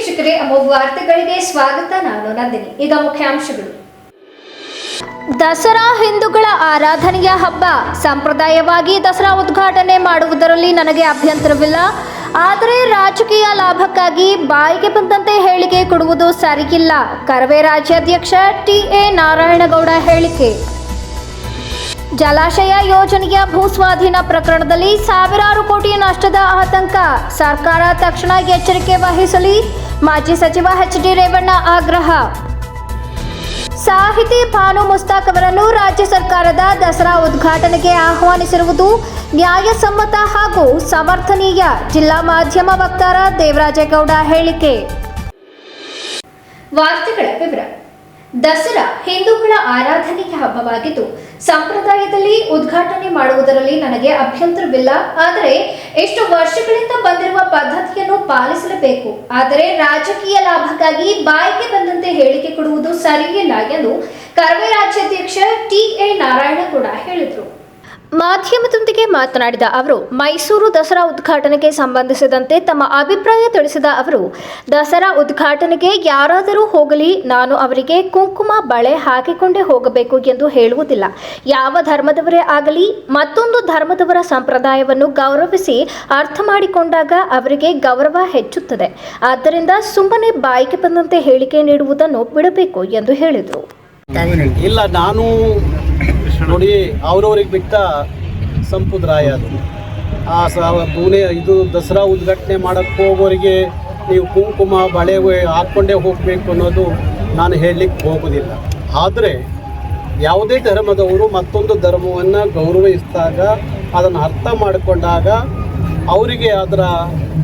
ವೀಕ್ಷಕರೇ, ಅಮೋಘ ವಾರ್ತೆಗಳಿಗೆ ಸ್ವಾಗತ. ನಾನು ನಂದಿನಿ. ಈಗ ಮುಖ್ಯಾಂಶಗಳು. ದಸರಾ ಹಿಂದೂಗಳ ಆರಾಧನೆಯ ಹಬ್ಬ. ಸಂಪ್ರದಾಯವಾಗಿ ದಸರಾ ಉದ್ಘಾಟನೆ ಮಾಡುವುದರಲ್ಲಿ ನನಗೆ ಅಭ್ಯಂತರವಿಲ್ಲ. ಆದರೆ ರಾಜಕೀಯ ಲಾಭಕ್ಕಾಗಿ ಬಾಯಿಗೆ ಬಂದಂತೆ ಹೇಳಿಕೆ ಕೊಡುವುದು ಸರಿಯಿಲ್ಲ. ಕರವೇ ರಾಜ್ಯಾಧ್ಯಕ್ಷ ಟಿ.ಎ. ನಾರಾಯಣಗೌಡ ಹೇಳಿಕೆ. ಜಲಾಶಯ ಯೋಜನೆಯ ಭೂಸ್ವಾಧೀನ ಪ್ರಕರಣದಲ್ಲಿ ಸಾವಿರಾರು ಕೋಟಿ ನಷ್ಟದ ಆತಂಕ. ಸರ್ಕಾರ ತಕ್ಷಣ ಎಚ್ಚರಿಕೆ ವಹಿಸಲಿ. ಮಾಜಿ ಸಚಿವ ಎಚ್.ಡಿ. ರೇವಣ್ಣ ಆಗ್ರಹ. ಸಾಹಿತಿ ಭಾನು ಮುಸ್ತಾಕ್ ಅವರನ್ನು ರಾಜ್ಯ ಸರ್ಕಾರದ ದಸರಾ ಉದ್ಘಾಟನೆಗೆ ಆಹ್ವಾನಿಸಿರುವುದು ನ್ಯಾಯಸಮ್ಮತ ಹಾಗೂ ಸಮರ್ಥನೀಯ. ಜಿಲ್ಲಾ ಮಾಧ್ಯಮ ವಕ್ತಾರ ದೇವರಾಜೇಗೌಡ ಹೇಳಿಕೆ. ವಾರ್ತೆಗಳ ವಿವರ. ದಸರಾ ಹಿಂದೂಗಳ ಆರಾಧನೆಯ ಹಬ್ಬವಾಗಿದ್ದು ಸಂಪ್ರದಾಯದಲ್ಲಿ ಉದ್ಘಾಟನೆ ಮಾಡುವುದರಲ್ಲಿ ನನಗೆ ಅಭ್ಯಂತರವಿಲ್ಲ. ಆದರೆ ಎಷ್ಟು ವರ್ಷಗಳಿಂದ ಬಂದಿರುವ ಪದ್ಧತಿಯನ್ನು ಪಾಲಿಸಲೇಬೇಕು. ಆದರೆ ರಾಜಕೀಯ ಲಾಭಕ್ಕಾಗಿ ಬಾಯಿಗೆ ಬಂದಂತೆ ಹೇಳಿಕೆ ಕೊಡುವುದು ಸರಿಯಿಲ್ಲ ಎಂದು ಕರವೇ ರಾಜ್ಯಾಧ್ಯಕ್ಷ ಟಿ.ಎ. ನಾರಾಯಣಗೌಡ ಹೇಳಿದರು. ಮಾಧ್ಯಮದೊಂದಿಗೆ ಮಾತನಾಡಿದ ಅವರು, ಮೈಸೂರು ದಸರಾ ಉದ್ಘಾಟನೆಗೆ ಸಂಬಂಧಿಸಿದಂತೆ ತಮ್ಮ ಅಭಿಪ್ರಾಯ ತಿಳಿಸಿದ ಅವರು, ದಸರಾ ಉದ್ಘಾಟನೆಗೆ ಯಾರಾದರೂ ಹೋಗಲಿ, ನಾನು ಅವರಿಗೆ ಕುಂಕುಮ ಬಳೆ ಹಾಕಿಕೊಂಡೇ ಹೋಗಬೇಕು ಎಂದು ಹೇಳುವುದಿಲ್ಲ. ಯಾವ ಧರ್ಮದವರೇ ಆಗಲಿ ಮತ್ತೊಂದು ಧರ್ಮದವರ ಸಂಪ್ರದಾಯವನ್ನು ಗೌರವಿಸಿ ಅರ್ಥ ಮಾಡಿಕೊಂಡಾಗ ಅವರಿಗೆ ಗೌರವ ಹೆಚ್ಚುತ್ತದೆ. ಆದ್ದರಿಂದ ಸುಮ್ಮನೆ ಬಾಯಿಗೆ ಬಂದಂತೆ ಹೇಳಿಕೆ ನೀಡುವುದನ್ನು ಬಿಡಬೇಕು ಎಂದು ಹೇಳಿದರು. ಇಲ್ಲ, ನಾನು ನೋಡಿ, ಅವ್ರವ್ರಿಗೆ ಬಿಟ್ಟ ಸಂಪ್ರದಾಯ ಅದು. ಇದು ದಸರಾ ಉದ್ಘಾಟನೆ ಮಾಡೋಕ್ಕೆ ಹೋಗೋರಿಗೆ ನೀವು ಕುಂಕುಮ ಬಳೆ ಹಾಕ್ಕೊಂಡೇ ಹೋಗಬೇಕು ಅನ್ನೋದು ನಾನು ಹೇಳಲಿಕ್ಕೆ ಹೋಗೋದಿಲ್ಲ. ಆದರೆ ಯಾವುದೇ ಧರ್ಮದವರು ಮತ್ತೊಂದು ಧರ್ಮವನ್ನು ಗೌರವಿಸಿದಾಗ, ಅದನ್ನು ಅರ್ಥ ಮಾಡಿಕೊಂಡಾಗ ಅವರಿಗೆ ಅದರ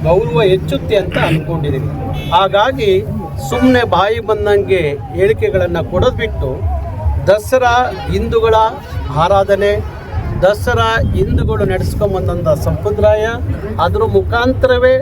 ಗೌರವ ಹೆಚ್ಚುತ್ತೆ ಅಂತ ಅಂದ್ಕೊಂಡಿದ್ದೀನಿ. ಹಾಗಾಗಿ ಸುಮ್ಮನೆ ಬಾಯಿ ಬಂದಂಗೆ ಹೇಳಿಕೆಗಳನ್ನು ಕೊಡೋದು ಬಿಟ್ಟು, ದಸರಾ ಹಿಂದೂಗಳ ಆರಾಧನೆ, ದಸರಾ ಹಿಂದೂಗಳು ನಡೆಸ್ಕೊಂಬಂದಂಥ ಸಂಪ್ರದಾಯ, ಅದರ ಮುಖಾಂತರವೇ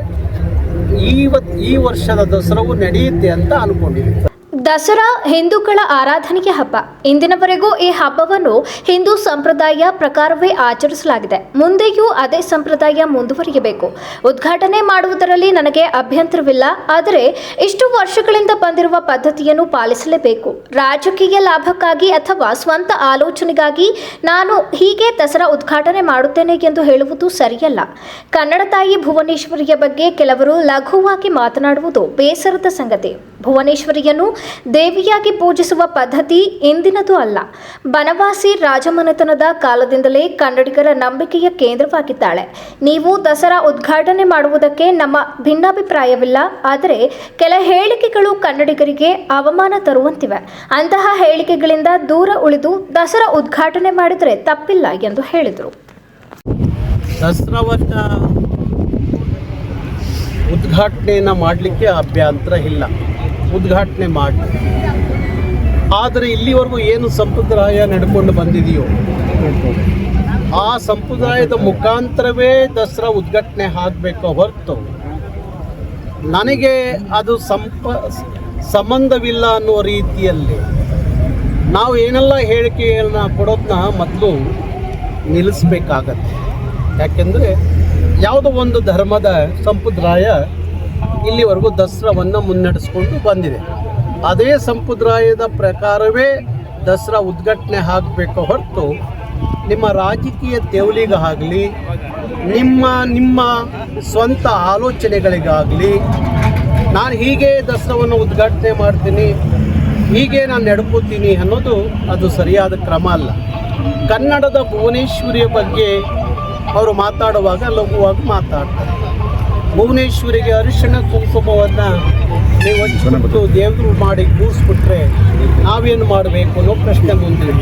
ಈ ವರ್ಷದ ದಸರಾವು ನಡೆಯುತ್ತೆ ಅಂತ ಅಂದ್ಕೊಂಡಿದ್ದೀನಿ. ದಸರಾ ಹಿಂದೂಗಳ ಆರಾಧನೆಯ ಹಬ್ಬ. ಇಂದಿನವರೆಗೂ ಈ ಹಬ್ಬವನ್ನು ಹಿಂದೂ ಸಂಪ್ರದಾಯ ಪ್ರಕಾರವೇ ಆಚರಿಸಲಾಗಿದೆ. ಮುಂದೆಯೂ ಅದೇ ಸಂಪ್ರದಾಯ ಮುಂದುವರಿಯಬೇಕು. ಉದ್ಘಾಟನೆ ಮಾಡುವುದರಲ್ಲಿ ನನಗೆ ಅಭ್ಯಂತರವಿಲ್ಲ. ಆದರೆ ಇಷ್ಟು ವರ್ಷಗಳಿಂದ ಬಂದಿರುವ ಪದ್ಧತಿಯನ್ನು ಪಾಲಿಸಲೇಬೇಕು. ರಾಜಕೀಯ ಲಾಭಕ್ಕಾಗಿ ಅಥವಾ ಸ್ವಂತ ಆಲೋಚನೆಗಾಗಿ ನಾನು ಹೀಗೆ ದಸರಾ ಉದ್ಘಾಟನೆ ಮಾಡುತ್ತೇನೆ ಎಂದು ಹೇಳುವುದು ಸರಿಯಲ್ಲ. ಕನ್ನಡ ತಾಯಿ ಭುವನೇಶ್ವರಿಯ ಬಗ್ಗೆ ಕೆಲವರು ಲಘುವಾಗಿ ಮಾತನಾಡುವುದು ಬೇಸರದ ಸಂಗತಿ. ಭುವನೇಶ್ವರಿಯನ್ನು ದೇವಿಯಾಗಿ ಪೂಜಿಸುವ ಪದ್ಧತಿ ಇಂದಿನದು ಅಲ್ಲ. ಬನವಾಸಿ ರಾಜಮನೆತನದ ಕಾಲದಿಂದಲೇ ಕನ್ನಡಿಗರ ನಂಬಿಕೆಯ ಕೇಂದ್ರವಾಗಿದ್ದಾಳೆ. ನೀವು ದಸರಾ ಉದ್ಘಾಟನೆ ಮಾಡುವುದಕ್ಕೆ ನಮ್ಮ ಭಿನ್ನಾಭಿಪ್ರಾಯವಿಲ್ಲ. ಆದರೆ ಕೆಲ ಹೇಳಿಕೆಗಳು ಕನ್ನಡಿಗರಿಗೆ ಅವಮಾನ ತರುವಂತಿವೆ. ಅಂತಹ ಹೇಳಿಕೆಗಳಿಂದ ದೂರ ಉಳಿದು ದಸರಾ ಉದ್ಘಾಟನೆ ಮಾಡಿದರೆ ತಪ್ಪಿಲ್ಲ ಎಂದು ಹೇಳಿದರು. ದಸರಾವನ್ನ ಉದ್ಘಾಟನೆಯನ್ನು ಮಾಡಲಿಕ್ಕೆ ಅಭ್ಯಂತರ ಇಲ್ಲ, ಉದ್ಘಾಟನೆ ಮಾಡಿ. ಆದರೆ ಇಲ್ಲಿವರೆಗೂ ಏನು ಸಂಪ್ರದಾಯ ನಡ್ಕೊಂಡು ಬಂದಿದೆಯೋ ಆ ಸಂಪ್ರದಾಯದ ಮುಖಾಂತರವೇ ದಸರಾ ಉದ್ಘಾಟನೆ ಆಗಬೇಕು ಹೊರತು ನನಗೆ ಅದು ಸಂಬಂಧವಿಲ್ಲ ಅನ್ನೋ ರೀತಿಯಲ್ಲಿ ನಾವು ಏನೆಲ್ಲ ಹೇಳಿಕೆಯನ್ನು ಕೊಡೋದನ್ನ ಮೊದಲು ನಿಲ್ಲಿಸಬೇಕಾಗತ್ತೆ. ಯಾಕೆಂದರೆ ಯಾವುದೋ ಒಂದು ಧರ್ಮದ ಸಂಪ್ರದಾಯ ಇಲ್ಲಿವರೆಗೂ ದಸರಾವನ್ನು ಮುನ್ನಡೆಸ್ಕೊಂಡು ಬಂದಿದೆ. ಅದೇ ಸಂಪ್ರದಾಯದ ಪ್ರಕಾರವೇ ದಸರಾ ಉದ್ಘಾಟನೆ ಆಗಬೇಕು ಹೊರತು ನಿಮ್ಮ ರಾಜಕೀಯ ತೆವಲಿಗಾಗಲಿ, ನಿಮ್ಮ ಸ್ವಂತ ಆಲೋಚನೆಗಳಿಗಾಗಲಿ, ನಾನು ಹೀಗೆ ದಸರಾವನ್ನು ಉದ್ಘಾಟನೆ ಮಾಡ್ತೀನಿ, ಹೀಗೆ ನಾನು ನಡ್ಕೋತೀನಿ ಅನ್ನೋದು ಅದು ಸರಿಯಾದ ಕ್ರಮ ಅಲ್ಲ. ಕನ್ನಡದ ಭುವನೇಶ್ವರಿಯ ಬಗ್ಗೆ ಅವರು ಮಾತಾಡುವಾಗ ಲಘುವಾಗಿ ಮಾತಾಡ್ತಾರೆ. ಭುವನೇಶ್ವರಿಗೆ ಅರಿಶಿಣ ಕುಂಕುಮವನ್ನು ನೀವು ಹಚ್ಚಿಬಿಟ್ಟು ದೇವರು ಮಾಡಿ ಕೂರಿಸ್ಬಿಟ್ರೆ ನಾವೇನು ಮಾಡಬೇಕು ಅನ್ನೋ ಪ್ರಶ್ನೆ ಮುಂದಿದೆ.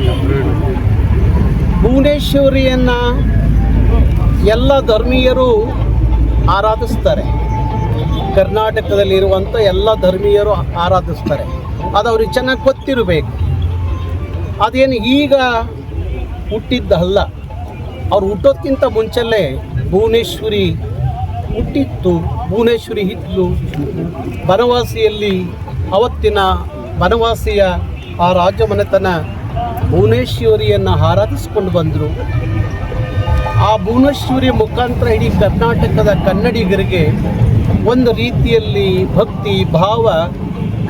ಭುವನೇಶ್ವರಿಯನ್ನು ಎಲ್ಲ ಧರ್ಮೀಯರು ಆರಾಧಿಸ್ತಾರೆ. ಕರ್ನಾಟಕದಲ್ಲಿರುವಂಥ ಎಲ್ಲ ಧರ್ಮೀಯರು ಆರಾಧಿಸ್ತಾರೆ. ಅದು ಅವ್ರಿಗೆ ಚೆನ್ನಾಗಿ ಗೊತ್ತಿರಬೇಕು. ಅದೇನು ಈಗ ಹುಟ್ಟಿದ್ದಲ್ಲ. ಅವ್ರು ಹುಟ್ಟೋದಕ್ಕಿಂತ ಮುಂಚೆಲ್ಲೇ ಭುವನೇಶ್ವರಿ ಹುಟ್ಟಿತ್ತು. ಭುವನೇಶ್ವರಿ ಇದ್ಲು ಬನವಾಸಿಯಲ್ಲಿ. ಅವತ್ತಿನ ಬನವಾಸಿಯ ಆ ರಾಜಮನೆತನ ಭುವನೇಶ್ವರಿಯನ್ನು ಆರಾಧಿಸ್ಕೊಂಡು ಬಂದರು. ಆ ಭುವನೇಶ್ವರಿ ಮುಖಾಂತರ ಇಡೀ ಕರ್ನಾಟಕದ ಕನ್ನಡಿಗರಿಗೆ ಒಂದು ರೀತಿಯಲ್ಲಿ ಭಕ್ತಿ ಭಾವ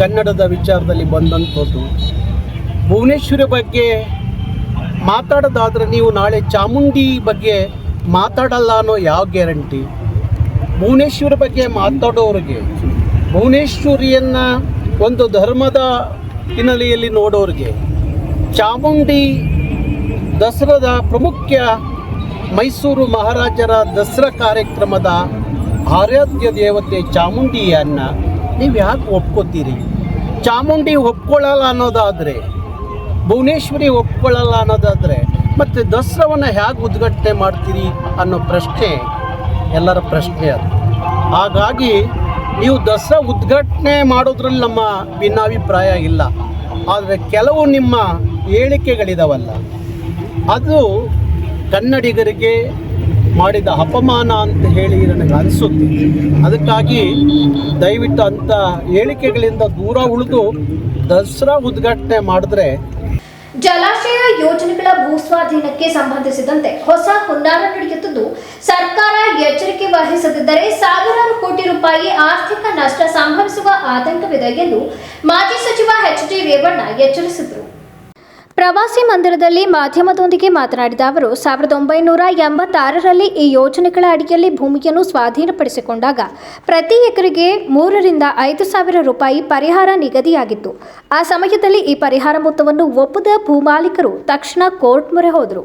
ಕನ್ನಡದ ವಿಚಾರದಲ್ಲಿ ಬಂದಂಥದ್ದು. ಭುವನೇಶ್ವರಿ ಬಗ್ಗೆ ಮಾತಾಡೋದಾದರೆ ನೀವು ನಾಳೆ ಚಾಮುಂಡಿ ಬಗ್ಗೆ ಮಾತಾಡಲ್ಲ ಅನ್ನೋ ಯಾವ ಗ್ಯಾರಂಟಿ? ಭುವನೇಶ್ವರಿ ಬಗ್ಗೆ ಮಾತಾಡೋರಿಗೆ, ಭುವನೇಶ್ವರಿಯನ್ನು ಒಂದು ಧರ್ಮದ ಹಿನ್ನೆಲೆಯಲ್ಲಿ ನೋಡೋರಿಗೆ, ಚಾಮುಂಡಿ ದಸರಾದ ಪ್ರಮುಖ ಮೈಸೂರು ಮಹಾರಾಜರ ದಸರಾ ಕಾರ್ಯಕ್ರಮದ ಆರಾಧ್ಯ ದೇವತೆ ಚಾಮುಂಡಿಯನ್ನು ನೀವು ಯಾಕೆ ಒಪ್ಕೋತೀರಿ? ಚಾಮುಂಡಿ ಒಪ್ಕೊಳ್ಳಲ್ಲ ಅನ್ನೋದಾದರೆ, ಭುವನೇಶ್ವರಿ ಒಪ್ಕೊಳ್ಳಲ್ಲ ಅನ್ನೋದಾದರೆ ಮತ್ತು ದಸರಾವನ್ನು ಹೇಗೆ ಉದ್ಘಾಟನೆ ಮಾಡ್ತೀರಿ ಅನ್ನೋ ಪ್ರಶ್ನೆ ಎಲ್ಲರ ಪ್ರಶ್ನೆ ಅದು. ಹಾಗಾಗಿ ನೀವು ದಸರಾ ಉದ್ಘಾಟನೆ ಮಾಡೋದ್ರಲ್ಲಿ ನಮ್ಮ ಭಿನ್ನಾಭಿಪ್ರಾಯ ಇಲ್ಲ. ಆದರೆ ಕೆಲವು ನಿಮ್ಮ ಹೇಳಿಕೆಗಳಿದಾವಲ್ಲ, ಅದು ಕನ್ನಡಿಗರಿಗೆ ಮಾಡಿದ ಅಪಮಾನ ಅಂತ ಹೇಳಿ ನನಗೆ ಅನಿಸುತ್ತೆ. ಅದಕ್ಕಾಗಿ ದಯವಿಟ್ಟು ಅಂಥ ಹೇಳಿಕೆಗಳಿಂದ ದೂರ ಉಳಿದು ದಸರಾ ಉದ್ಘಾಟನೆ ಮಾಡಿದ್ರೆ. ಜಲಾಶಯ ಯೋಜನೆಗಳ ಭೂಸ್ವಾಧೀನಕ್ಕೆ ಸಂಬಂಧಿಸಿದಂತೆ ಹೊಸ ಹುನ್ನಾರ ನಡೆಯುತ್ತಿದ್ದು, ಸರ್ಕಾರ ಎಚ್ಚರಿಕೆ ವಹಿಸದಿದ್ದರೆ ಸಾವಿರಾರು ಕೋಟಿ ರೂಪಾಯಿ ಆರ್ಥಿಕ ನಷ್ಟ ಸಂಭವಿಸುವ ಆತಂಕವಿದೆ ಎಂದು ಮಾಜಿ ಸಚಿವ ಎಚ್.ಡಿ. ರೇವಣ್ಣ ಎಚ್ಚರಿಸಿದರು. ಪ್ರವಾಸಿ ಮಂದಿರದಲ್ಲಿ ಮಾಧ್ಯಮದೊಂದಿಗೆ ಮಾತನಾಡಿದ ಅವರು, 1986ರಲ್ಲಿ ಈ ಯೋಜನೆಗಳ ಅಡಿಯಲ್ಲಿ ಭೂಮಿಯನ್ನು ಸ್ವಾಧೀನಪಡಿಸಿಕೊಂಡಾಗ ಪ್ರತಿ ಎಕರೆಗೆ 3 ರಿಂದ 5 ಸಾವಿರ ರೂಪಾಯಿ ಪರಿಹಾರ ನಿಗದಿಯಾಗಿತ್ತು. ಆ ಸಮಯದಲ್ಲಿ ಈ ಪರಿಹಾರ ಮೊತ್ತವನ್ನು ಒಪ್ಪದ ಭೂಮಾಲೀಕರು ತಕ್ಷಣ ಕೋರ್ಟ್ ಮೊರೆ ಹೋದರು.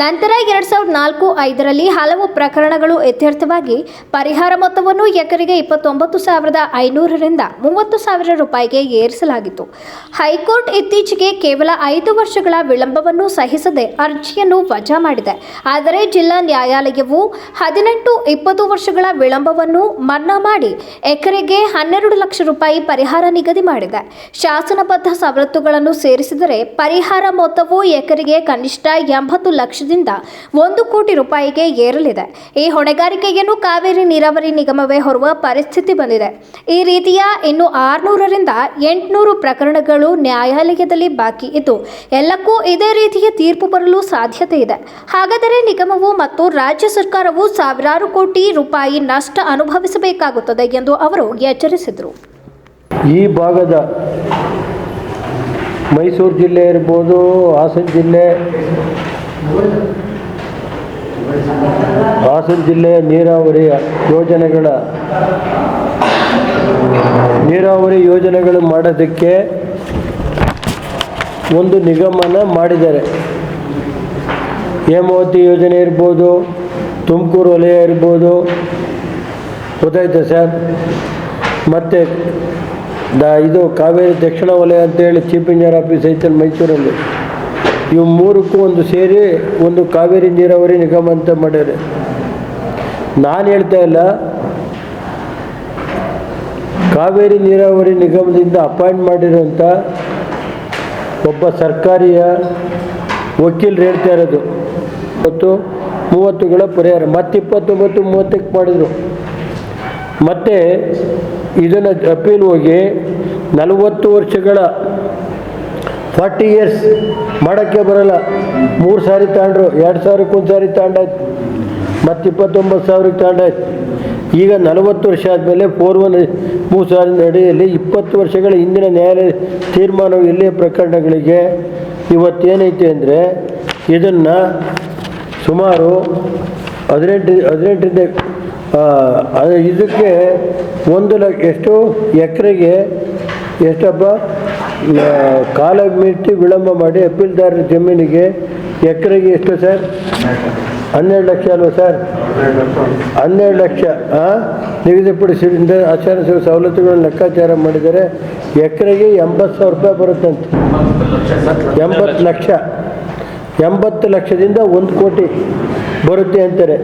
ನಂತರ 2004-05ರಲ್ಲಿ ಹಲವು ಪ್ರಕರಣಗಳು ಇತ್ಯರ್ಥವಾಗಿ ಪರಿಹಾರ ಮೊತ್ತವನ್ನು ಎಕರೆಗೆ 29,500 ರಿಂದ 30,000 ರೂಪಾಯಿಗೆ ಏರಿಸಲಾಗಿತ್ತು. ಹೈಕೋರ್ಟ್ ಇತ್ತೀಚೆಗೆ ಕೇವಲ 5 ವರ್ಷಗಳ ವಿಳಂಬವನ್ನು ಸಹಿಸದೆ ಅರ್ಜಿಯನ್ನು ವಜಾ ಮಾಡಿದೆ. ಆದರೆ ಜಿಲ್ಲಾ ನ್ಯಾಯಾಲಯವು 18-20 ವರ್ಷಗಳ ವಿಳಂಬವನ್ನು ಮನ್ನಾ ಮಾಡಿ ಎಕರೆಗೆ 12 ಲಕ್ಷ ರೂಪಾಯಿ ಪರಿಹಾರ ನಿಗದಿ ಮಾಡಿದೆ. ಶಾಸನಬದ್ಧ ಸವಲತ್ತುಗಳನ್ನು ಸೇರಿಸಿದರೆ ಪರಿಹಾರ ಮೊತ್ತವು ಎಕರೆಗೆ ಕನಿಷ್ಠ 80 ಲಕ್ಷದಿಂದ 1 ಕೋಟಿ ರೂಪಾಯಿಗೆ ಏರಲಿದೆ. ಈ ಹೊಣೆಗಾರಿಕೆಯನ್ನು ಕಾವೇರಿ ನೀರಾವರಿ ನಿಗಮವೇ ಹೊರುವ ಪರಿಸ್ಥಿತಿ ಬಂದಿದೆ. ಈ ರೀತಿಯ ಇನ್ನು 600 ರಿಂದ 800 ಪ್ರಕರಣಗಳು ನ್ಯಾಯಾಲಯದಲ್ಲಿ ಬಾಕಿ ಇದ್ದು, ಎಲ್ಲಕ್ಕೂ ಇದೇ ರೀತಿಯ ತೀರ್ಪು ಬರಲು ಸಾಧ್ಯತೆ ಇದೆ. ಹಾಗಾದರೆ ನಿಗಮವು ಮತ್ತು ರಾಜ್ಯ ಸರ್ಕಾರವು ಸಾವಿರಾರು ಕೋಟಿ ರೂಪಾಯಿ ನಷ್ಟ ಅನುಭವಿಸಬೇಕಾಗುತ್ತದೆ ಎಂದು ಅವರು ಎಚ್ಚರಿಸಿದರು. ಈ ಭಾಗದ ಮೈಸೂರು ಜಿಲ್ಲೆ ಇರ್ಬೋದು, ಹಾಸನ ಜಿಲ್ಲೆಯ ನೀರಾವರಿ ಯೋಜನೆಗಳು ಮಾಡೋದಕ್ಕೆ ಒಂದು ನಿಗಮನ ಮಾಡಿದ್ದಾರೆ. ಹೇಮಾವತಿ ಯೋಜನೆ ಇರ್ಬೋದು, ತುಮಕೂರು ವಲಯ ಇರ್ಬೋದು, ಗೊತ್ತಾಯ್ತಾ ಸರ್? ಮತ್ತು ಇದು ಕಾವೇರಿ ದಕ್ಷಿಣ ವಲಯ ಅಂತೇಳಿ ಚೀಫ್ ಇಂಜಿನಿಯರ್ ಆಫೀಸ್ ಐತೆ ಮೈಸೂರಲ್ಲಿ. ಇವು 3ಕ್ಕೂ ಒಂದು ಸೇರಿ ಒಂದು ಕಾವೇರಿ ನೀರಾವರಿ ನಿಗಮ ಅಂತ ಮಾಡ್ಯಾರೆ. ನಾನು ಹೇಳ್ತಾ ಇಲ್ಲ, ಕಾವೇರಿ ನೀರಾವರಿ ನಿಗಮದಿಂದ ಅಪಾಯಿಂಟ್ ಮಾಡಿರೋಂಥ ಒಬ್ಬ ಸರ್ಕಾರಿಯ ವಕೀಲರು ಹೇಳ್ತಾ ಇರೋದು 30ಗಳ ಪರಿಹಾರ ಮತ್ತೆ 29-30ಕ್ಕೆ ಮಾಡಿದರು. ಮತ್ತು ಇದನ್ನು ಅಪೀಲ್ ಹೋಗಿ 40 ವರ್ಷಗಳ 40 ಇಯರ್ಸ್ ಮಾಡೋಕ್ಕೆ ಬರೋಲ್ಲ. 3 ಸಾರಿ ತಗೊಂಡ್ರು, 2,000ಕ್ಕೆ ಒಂದು ಸಾರಿ ತಗೊಂಡಾಯ್ತು, ಮತ್ತು 29,000ಕ್ಕೆ ತಗೊಂಡಾಯ್ತು. ಈಗ 40 ವರ್ಷ ಆದಮೇಲೆ 413 ಅಡಿಯಲ್ಲಿ 20 ವರ್ಷಗಳ ಹಿಂದಿನ ನ್ಯಾಯಾಲಯ ತೀರ್ಮಾನವು ಇಲ್ಲಿಯ ಪ್ರಕರಣಗಳಿಗೆ ಇವತ್ತೇನೈತೆ ಅಂದರೆ ಇದನ್ನು ಸುಮಾರು 18ರಿಂದ ಇದಕ್ಕೆ 1 ಲಕ್ಷ ಎಷ್ಟು ಎಕರೆಗೆ ಎಷ್ಟಪ್ಪ ಕಾಲ ಮೀರಿ ವಿಳಂಬ ಮಾಡಿ ಅಪೀಲ್ದಾರರ ಜಮೀನಿಗೆ ಎಕರೆಗೆ ಎಷ್ಟು ಸರ್? 12 ಲಕ್ಷ ಅಲ್ವಾ ಸರ್? 12 ಲಕ್ಷ ನಿಗದಿಪಡಿಸಿದ ಆಚಾರ ಸವಲತ್ತುಗಳನ್ನು ಲೆಕ್ಕಾಚಾರ ಮಾಡಿದರೆ ಎಕರೆಗೆ 80,000 ರೂಪಾಯಿ ಬರುತ್ತಂತೆ. 80 ಲಕ್ಷ, 80 ಲಕ್ಷದಿಂದ 1 ಕೋಟಿ ಬರುತ್ತೆ ಅಂತಾರೆ.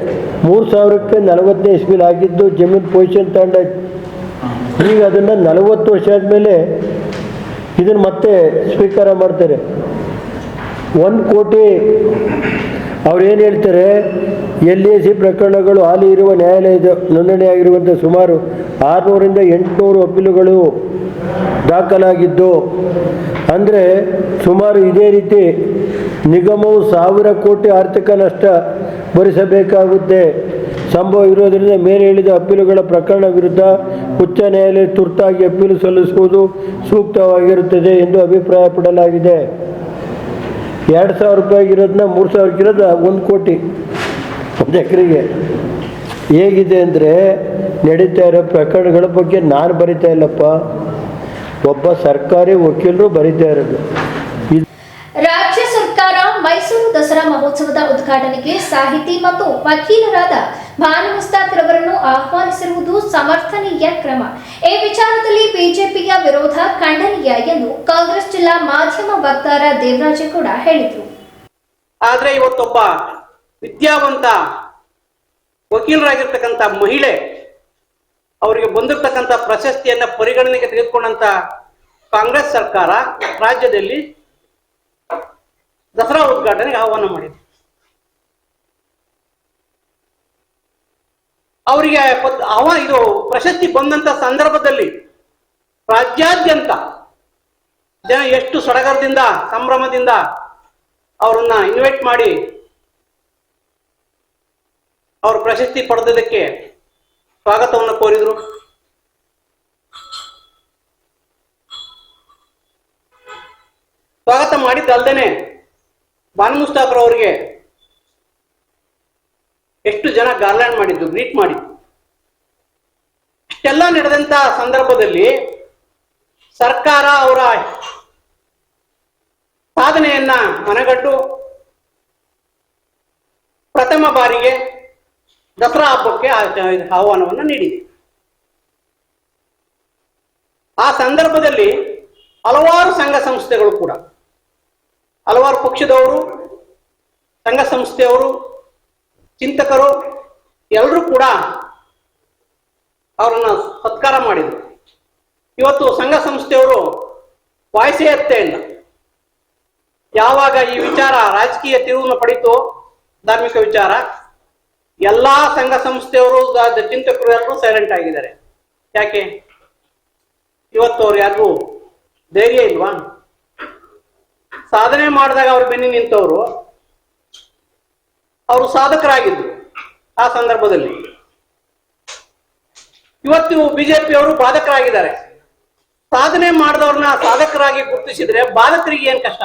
3,000ಕ್ಕೆ 40ನೇ ಇಸ್ವಿಲಿ ಆಗಿದ್ದು ಜಮೀನು ಪೊಸಿಷನ್ ತಗೊಂಡಾಯ್ತು. ಈಗ ಅದನ್ನು 40 ವರ್ಷ ಆದಮೇಲೆ ಇದನ್ನು ಮತ್ತೆ ಸ್ವೀಕಾರ ಮಾಡ್ತಾರೆ. 1 ಕೋಟಿ ಅವ್ರೇನು ಹೇಳ್ತಾರೆ, LAC ಪ್ರಕರಣಗಳು ಹಾಲಿ ಇರುವ ನ್ಯಾಯಾಲಯದ ನೋಂದಣಿಯಾಗಿರುವಂಥ ಸುಮಾರು 600ರಿಂದ 800 ಅಪೀಲುಗಳು ದಾಖಲಾಗಿದ್ದು, ಅಂದರೆ ಸುಮಾರು ಇದೇ ರೀತಿ ನಿಗಮವು 1,000 ಕೋಟಿ ಆರ್ಥಿಕ ನಷ್ಟ ಭರಿಸಬೇಕಾಗುತ್ತೆ. ಸಂಭವ ಇರೋದರಿಂದ ಮೇಲೆ ಹೇಳಿದ ಅಪೀಲುಗಳ ಪ್ರಕರಣ ವಿರುದ್ಧ ಉಚ್ಚ ನ್ಯಾಯಾಲಯ ತುರ್ತಾಗಿ ಅಪೀಲು ಸಲ್ಲಿಸುವುದು ಸೂಕ್ತವಾಗಿರುತ್ತದೆ ಎಂದು ಅಭಿಪ್ರಾಯಪಡಲಾಗಿದೆ. 2,000 ರೂಪಾಯಿಗಿರೋದನ್ನ 3,000 ಇರೋದು 1 ಕೋಟಿ ಒಂದು ಎಕರೆಗೆ. ಹೇಗಿದೆ ಅಂದರೆ ನಡೀತಾ ಇರೋ ಪ್ರಕರಣಗಳ ಬಗ್ಗೆ ನಾನು ಬರಿತಾ ಇಲ್ಲಪ್ಪ, ಒಬ್ಬ ಸರ್ಕಾರಿ ವಕೀಲರು ಬರಿತಾ ಇರೋದು. ರಾಜ್ಯ ಸರ್ಕಾರ ಮೈಸೂರು ದಸರಾ ಮಹೋತ್ಸವದ ಉದ್ಘಾಟನೆಗೆ ಸಾಹಿತಿ ಮತ್ತು ವಕೀಲರಾದ ಭಾನು ಮುಸ್ತಾಕ್ ರವರನ್ನು ಆಹ್ವಾನಿಸಿರುವುದು ಸಮರ್ಥನೀಯ ಕ್ರಮ. ಈ ವಿಚಾರದಲ್ಲಿ ಬಿಜೆಪಿಯ ವಿರೋಧ ಖಂಡನೀಯ ಎಂದು ಕಾಂಗ್ರೆಸ್ ಜಿಲ್ಲಾ ಮಾಧ್ಯಮ ವಕ್ತಾರ ದೇವರಾಜೇಗೌಡ ಹೇಳಿದರು. ಆದರೆ ಇವತ್ತೊಬ್ಬ ವಿದ್ಯಾವಂತ ವಕೀಲರಾಗಿರ್ತಕ್ಕಂಥ ಮಹಿಳೆ ಅವರಿಗೆ ಬಂದಿರತಕ್ಕಂಥ ಪ್ರಶಸ್ತಿಯನ್ನು ಪರಿಗಣನೆಗೆ ತೆಗೆದುಕೊಂಡಂತ ಕಾಂಗ್ರೆಸ್ ಸರ್ಕಾರ ರಾಜ್ಯದಲ್ಲಿ ದಸರಾ ಉದ್ಘಾಟನೆಗೆ ಆಹ್ವಾನ ಮಾಡಿದೆ. ಅವರಿಗೆ ಇದು ಪ್ರಶಸ್ತಿ ಬಂದಂತ ಸಂದರ್ಭದಲ್ಲಿ ರಾಜ್ಯಾದ್ಯಂತ ಜನ ಎಷ್ಟು ಸಡಗರದಿಂದ ಸಂಭ್ರಮದಿಂದ ಅವರನ್ನ ಇನ್ವೈಟ್ ಮಾಡಿ ಅವರು ಪ್ರಶಸ್ತಿ ಪಡೆದದಕ್ಕೆ ಸ್ವಾಗತವನ್ನು ಕೋರಿದ್ರು. ಸ್ವಾಗತ ಮಾಡಿದ್ದಲ್ದೇನೆ ಭಾನು ಮುಸ್ತಾಕ್ ಅವರಿಗೆ ಎಷ್ಟು ಜನ ಗಾರ್ಲ್ಯಾಂಡ್ ಮಾಡಿದ್ದು, ಗ್ರೀಟ್ ಮಾಡಿದ್ದು. ಇಷ್ಟೆಲ್ಲ ನಡೆದಂತ ಸಂದರ್ಭದಲ್ಲಿ ಸರ್ಕಾರ ಅವರ ಸಾಧನೆಯನ್ನ ಮನಗಂಡು ಪ್ರಥಮ ಬಾರಿಗೆ ದಸರಾ ಹಬ್ಬಕ್ಕೆ ಆಹ್ವಾನವನ್ನು ನೀಡಿದೆ. ಆ ಸಂದರ್ಭದಲ್ಲಿ ಹಲವಾರು ಸಂಘ ಸಂಸ್ಥೆಗಳು ಕೂಡ, ಹಲವಾರು ಪಕ್ಷದವರು, ಸಂಘ ಸಂಸ್ಥೆಯವರು, ಚಿಂತಕರು ಎಲ್ಲರೂ ಕೂಡ ಅವರನ್ನು ಸತ್ಕಾರ ಮಾಡಿದರು. ಇವತ್ತು ಸಂಘ ಸಂಸ್ಥೆಯವರು ವಾಯ್ಸೇ ಎತ್ತೇ ಇಲ್ಲ. ಯಾವಾಗ ಈ ವಿಚಾರ ರಾಜಕೀಯ ತಿರುವನ್ನು ಪಡೀತು, ಧಾರ್ಮಿಕ ವಿಚಾರ, ಎಲ್ಲಾ ಸಂಘ ಸಂಸ್ಥೆಯವರು, ಚಿಂತಕರು ಎಲ್ಲರೂ ಸೈಲೆಂಟ್ ಆಗಿದ್ದಾರೆ. ಯಾಕೆ? ಇವತ್ತು ಅವ್ರು ಯಾರಿಗೂ ಧೈರ್ಯ ಇಲ್ವಾ? ಸಾಧನೆ ಮಾಡಿದಾಗ ಅವ್ರು ಬೆನ್ನಿ ನಿಂತವರು, ಅವರು ಸಾಧಕರಾಗಿದ್ರು ಆ ಸಂದರ್ಭದಲ್ಲಿ. ಇವತ್ತು ಬಿಜೆಪಿಯವರು ಬಾಧಕರಾಗಿದ್ದಾರೆ. ಸಾಧನೆ ಮಾಡಿದವ್ರನ್ನ ಸಾಧಕರಾಗಿ ಗುರುತಿಸಿದ್ರೆ ಬಾಧಕರಿಗೆ ಏನ್ ಕಷ್ಟ?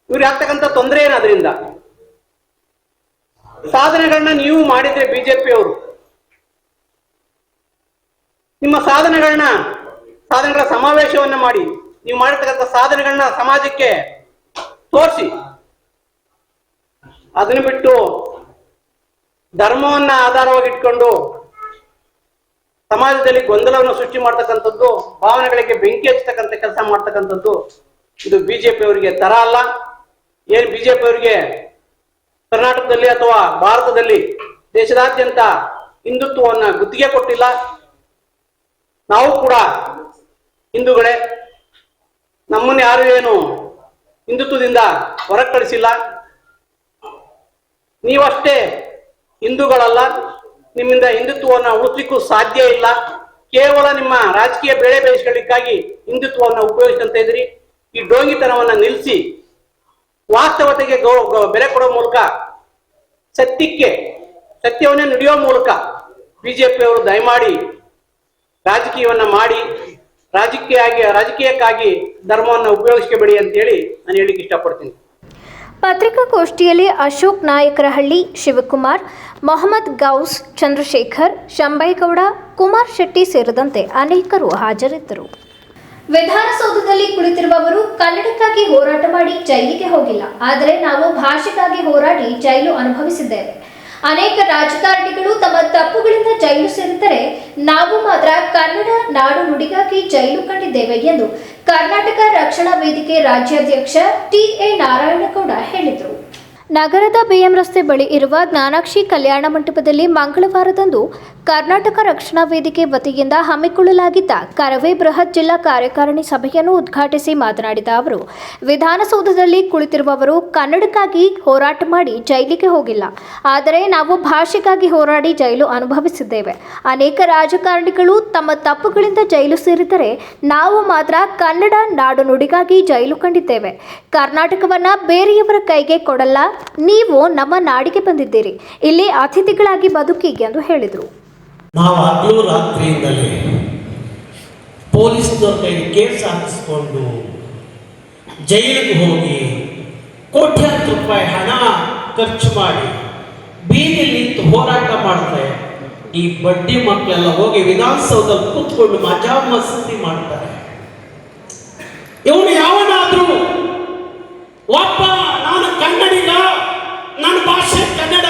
ಇವ್ರಿಗೆ ಆಗ್ತಕ್ಕಂಥ ತೊಂದರೆ ಏನದ್ರಿಂದ? ಸಾಧನೆಗಳನ್ನ ನೀವು ಮಾಡಿದ್ರೆ ಬಿಜೆಪಿಯವರು ನಿಮ್ಮ ಸಾಧನೆಗಳ ಸಮಾವೇಶವನ್ನ ಮಾಡಿ, ನೀವು ಮಾಡಿರ್ತಕ್ಕಂಥ ಸಾಧನೆಗಳನ್ನ ಸಮಾಜಕ್ಕೆ ತೋರಿಸಿ. ಅದನ್ನು ಬಿಟ್ಟು ಧರ್ಮವನ್ನ ಆಧಾರವಾಗಿ ಇಟ್ಕೊಂಡು ಸಮಾಜದಲ್ಲಿ ಗೊಂದಲವನ್ನು ಸೃಷ್ಟಿ ಮಾಡ್ತಕ್ಕಂಥದ್ದು, ಭಾವನೆಗಳಿಗೆ ಬೆಂಕಿ ಹಚ್ಚತಕ್ಕಂಥ ಕೆಲಸ ಮಾಡ್ತಕ್ಕಂಥದ್ದು ಇದು ಬಿಜೆಪಿ ಅವರಿಗೆ ತರ ಅಲ್ಲ. ಏನ್ ಬಿಜೆಪಿ ಅವರಿಗೆ ಕರ್ನಾಟಕದಲ್ಲಿ ಅಥವಾ ಭಾರತದಲ್ಲಿ ದೇಶದಾದ್ಯಂತ ಹಿಂದುತ್ವವನ್ನ ಗುತ್ತಿಗೆ ಕೊಟ್ಟಿಲ್ಲ. ನಾವು ಕೂಡ ಹಿಂದೂಗಳೇ, ನಮ್ಮನ್ನು ಯಾರು ಏನು ಹಿಂದುತ್ವದಿಂದ ಹೊರಗೆ ಕಳಿಸಿಲ್ಲ. ನೀವಷ್ಟೇ ಹಿಂದೂಗಳಲ್ಲ, ನಿಮ್ಮಿಂದ ಹಿಂದುತ್ವವನ್ನು ಉಳಿಸ್ಲಿಕ್ಕೂ ಸಾಧ್ಯ ಇಲ್ಲ. ಕೇವಲ ನಿಮ್ಮ ರಾಜಕೀಯ ಬೆಳೆ ಬೇಯಿಸ್ಕೊಳ್ಳಿಕ್ಕಾಗಿ ಹಿಂದುತ್ವವನ್ನು ಉಪಯೋಗಿಸ್ಕೊಂತ ಇದ್ರಿ. ಈ ಡೋಂಗಿತನವನ್ನ ನಿಲ್ಲಿಸಿ ವಾಸ್ತವತೆಗೆ ಬೆಲೆ ಕೊಡೋ ಮೂಲಕ, ಸತ್ಯವನ್ನೇ ನುಡಿಯೋ ಮೂಲಕ ಬಿಜೆಪಿಯವರು ದಯಮಾಡಿ ರಾಜಕೀಯವನ್ನ ಮಾಡಿ ರಾಜಕೀಯಕ್ಕಾಗಿ ಧರ್ಮವನ್ನು ಉಪಯೋಗಿಸ್ಕೋಬೇಡಿ ಅಂತೇಳಿ ನಾನು ಹೇಳಿಕ್ಕೆ ಇಷ್ಟಪಡ್ತೀನಿ. ಪತ್ರಿಕಾಗೋಷ್ಠಿಯಲ್ಲಿ ಅಶೋಕ್ ನಾಯಕರಹಳ್ಳಿ, ಶಿವಕುಮಾರ್, ಮೊಹಮ್ಮದ್ ಗೌಸ್, ಚಂದ್ರಶೇಖರ್, ಶಂಬೈಗೌಡ, ಕುಮಾರ್ ಶೆಟ್ಟಿ ಸೇರಿದಂತೆ ಅನೇಕರು ಹಾಜರಿದ್ದರು. ವಿಧಾನಸೌಧದಲ್ಲಿ ಕುಳಿತಿರುವವರು ಕನ್ನಡಕ್ಕಾಗಿ ಹೋರಾಟ ಮಾಡಿ ಜೈಲಿಗೆ ಹೋಗಿಲ್ಲ, ಆದರೆ ನಾವು ಭಾಷೆಗಾಗಿ ಹೋರಾಡಿ ಜೈಲು ಅನುಭವಿಸಿದ್ದೇವೆ. ಅನೇಕ ರಾಜಕಾರಣಿಗಳು ತಮ್ಮ ತಪ್ಪುಗಳಿಂದ ಜೈಲು ಸೇರಿದರೆ, ನಾವು ಮಾತ್ರ ಕನ್ನಡ ನಾಡು ನುಡಿಗಾಗಿ ಜೈಲು ಕಂಡಿದ್ದೇವೆ ಎಂದು ಕರ್ನಾಟಕ ರಕ್ಷಣಾ ವೇದಿಕೆ ರಾಜ್ಯಾಧ್ಯಕ್ಷ ಟಿ.ಎ. ನಾರಾಯಣಗೌಡ ಹೇಳಿದರು. ನಗರದ ಬಿಎಂ ರಸ್ತೆ ಬಳಿ ಇರುವ ಜ್ಞಾನಾಕ್ಷಿ ಕಲ್ಯಾಣ ಮಂಟಪದಲ್ಲಿ ಮಂಗಳವಾರದಂದು ಕರ್ನಾಟಕ ರಕ್ಷಣಾ ವೇದಿಕೆ ವತಿಯಿಂದ ಹಮ್ಮಿಕೊಳ್ಳಲಾಗಿದ್ದ ಕರವೇ ಬೃಹತ್ ಜಿಲ್ಲಾ ಕಾರ್ಯಕಾರಿಣಿ ಸಭೆಯನ್ನು ಉದ್ಘಾಟಿಸಿ ಮಾತನಾಡಿದ ಅವರು, ವಿಧಾನಸೌಧದಲ್ಲಿ ಕುಳಿತಿರುವವರು ಕನ್ನಡಕ್ಕಾಗಿ ಹೋರಾಟ ಮಾಡಿ ಜೈಲಿಗೆ ಹೋಗಿಲ್ಲ, ಆದರೆ ನಾವು ಭಾಷೆಗಾಗಿ ಹೋರಾಡಿ ಜೈಲು ಅನುಭವಿಸಿದ್ದೇವೆ. ಅನೇಕ ರಾಜಕಾರಣಿಗಳು ತಮ್ಮ ತಪ್ಪುಗಳಿಂದ ಜೈಲು ಸೇರಿದರೆ, ನಾವು ಮಾತ್ರ ಕನ್ನಡ ನಾಡು ನುಡಿಗಾಗಿ ಜೈಲು ಕಂಡಿದ್ದೇವೆ. ಕರ್ನಾಟಕವನ್ನ ಬೇರೆಯವರ ಕೈಗೆ ಕೊಡಲ್ಲ, ನೀವು ನಮ್ಮ ನಾಡಿಗೆ ಬಂದಿದ್ದೀರಿ, ಇಲ್ಲಿ ಅತಿಥಿಗಳಾಗಿ ಬದುಕಿ ಎಂದು ಹೇಳಿದರು. ನಾವು ಹಗಲು ರಾತ್ರಿಯಿಂದಲೇ ಪೊಲೀಸ್ನವ್ರ ಕೈಗೆ ಕೇಸ್ ಹಾಕಿಸ್ಕೊಂಡು ಜೈಲಿಗೆ ಹೋಗಿ ಕೋಟ್ಯಾಂತರ ರೂಪಾಯಿ ಹಣ ಖರ್ಚು ಮಾಡಿ ಬೀದಿಯಲ್ಲಿ ನಿಂತು ಹೋರಾಟ ಮಾಡ್ತಾರೆ. ಈ ಬಡ್ಡಿ ಮಕ್ಕಳೆಲ್ಲ ಹೋಗಿ ವಿಧಾನಸೌಧದಲ್ಲಿ ಕೂತ್ಕೊಂಡು ಮಜಾ ಮಸ್ತಿ ಮಾಡ್ತಾರೆ. ಇವನು ಯಾವನಾದ್ರೂ ಒಬ್ಬ ನಾನು ಕನ್ನಡಿಗ, ನನ್ನ ಭಾಷೆ ಕನ್ನಡ,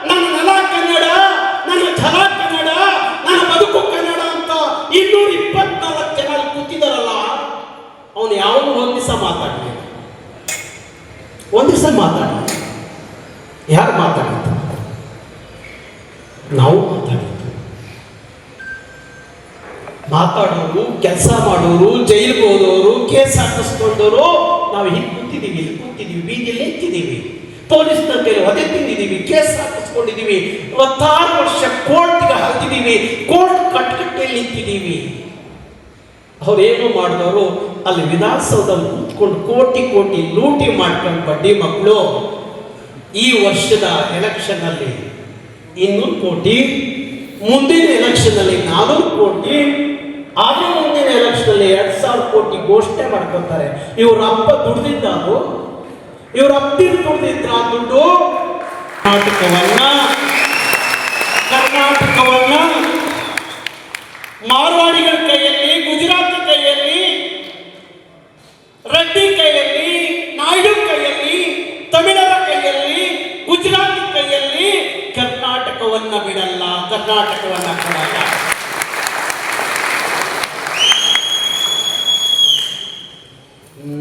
ನನ್ನ ನೆಲ ಕನ್ನಡ, ನನ್ನ ಛಲ ಕನ್ನಡ, ನನ್ನ ಬದುಕು ಕನ್ನಡ ಅಂತ 224 ಜನ ಕೂತಿದಾರಲ್ಲ, ಅವನು ಯಾವನು ಒಂದ್ ದಿವಸ ಮಾತಾಡಲಿ, ಒಂದ್ ದಿವಸ ಮಾತಾಡಲಿ. ಯಾರು ಮಾತಾಡಿದ್ದು? ನಾವು ಮಾತಾಡಿದ್ದು. ಮಾತಾಡೋರು, ಕೆಲಸ ಮಾಡೋರು, ಜೈಲಿಗೆ ಹೋದವರು, ಕೇಸ್ ಹಾಕಿಸ್ಕೊಂಡವರು ನಾವು ಇಲ್ಲಿ ಕೂತಿದ್ದೀವಿ, ಇಲ್ಲಿ ಕೂತಿದ್ದೀವಿ, ಬೀದಿಯಲ್ಲಿ ನಿಂತಿದ್ದೀವಿ, ಪೊಲೀಸ್ನ ಕೈಲಿ ಒದೆ ತಿಂದಿದ್ದೀವಿ, ಕೇಸ್ ಹಾಕಿಸ್ಕೊಂಡಿದ್ದೀವಿ, 26 ವರ್ಷ ಕೋರ್ಟ್ಗೆ ಹಾಕಿದ್ದೀವಿ, ಕೋರ್ಟ್ ಕಟ್ಕಟ್ಟೆಯಲ್ಲಿ ನಿಂತಿದ್ದೀವಿ. ಅವ್ರೇನು ಮಾಡಿದವರು ಅಲ್ಲಿ ವಿಧಾನಸೌಧದಲ್ಲಿ ಕೂತ್ಕೊಂಡು ಕೋಟಿ ಕೋಟಿ ಲೂಟಿ ಮಾಡ್ಕೊಂಡು ಬಡ್ಡಿ ಮಕ್ಕಳು ಈ ವರ್ಷದ ಎಲೆಕ್ಷನ್ ಅಲ್ಲಿ 200 ಕೋಟಿ, ಮುಂದಿನ ಎಲೆಕ್ಷನ್ ಅಲ್ಲಿ 400 ಕೋಟಿ, ಆದ್ರೆ ಮುಂದಿನ ಎಲೆಕ್ಷನ್ ಅಲ್ಲಿ 2000 ಕೋಟಿ ಘೋಷಣೆ ಮಾಡ್ಕೊತಾರೆ. ಇವ್ರ ಅಪ್ಪ ದುಡ್ದಿದ್ದು, ಇವ್ರ ಅಪ್ಪಿನ ದುಡ್ದಿದ್ರ ದುಡ್ಡು ಕರ್ನಾಟಕವನ್ನ ಮಾರ್ವಾಡಿಗಳ ಕೈಯಲ್ಲಿ, ಗುಜರಾತ್ ಕೈಯಲ್ಲಿ, ರೆಡ್ಡಿ ಕೈಯಲ್ಲಿ, ನಾಯ್ಡು ಕೈಯಲ್ಲಿ, ತಮಿಳರ ಕೈಯಲ್ಲಿ, ಗುಜರಾತ್ ಕೈಯಲ್ಲಿ ಕರ್ನಾಟಕವನ್ನ ಬಿಡಲ್ಲ, ಕರ್ನಾಟಕವನ್ನ ಕೊಡಲ್ಲ.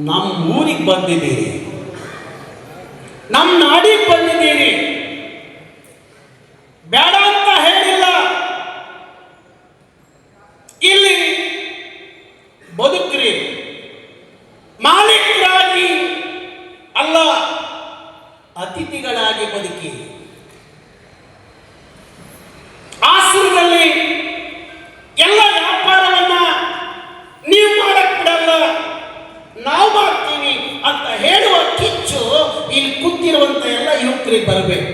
ನಮ್ಮ ಊರಿಗೆ ಬಂದಿದ್ದೀರಿ, ನಮ್ಮ ನಾಡಿಗೆ ಬಂದಿದ್ದೀರಿ, ಬೇಡ ಅಂತ ಹೇಳಿಲ್ಲ. ಇಲ್ಲಿ ಬದುಕ್ರಿ, ಮಾಲೀಕರಾಗಿ ಅಲ್ಲ, ಅತಿಥಿಗಳಾಗಿ ಬದುಕಿ. ಆಶ್ರಮದಲ್ಲಿ ಎಲ್ಲ ವ್ಯಾಪಾರವನ್ನ ನೀವು ಮಾಡಕ್ ಬಿಡಲ್ಲ, ನಾವು ಮಾಡ್ತೀವಿ ಅಂತ ಹೇಳುವ ಕಿಚ್ಚು ಇಲ್ಲಿ ಕೂತಿರುವಂತ ಎಲ್ಲ ಯುವಕರಿಗೆ ಬರಬೇಕು.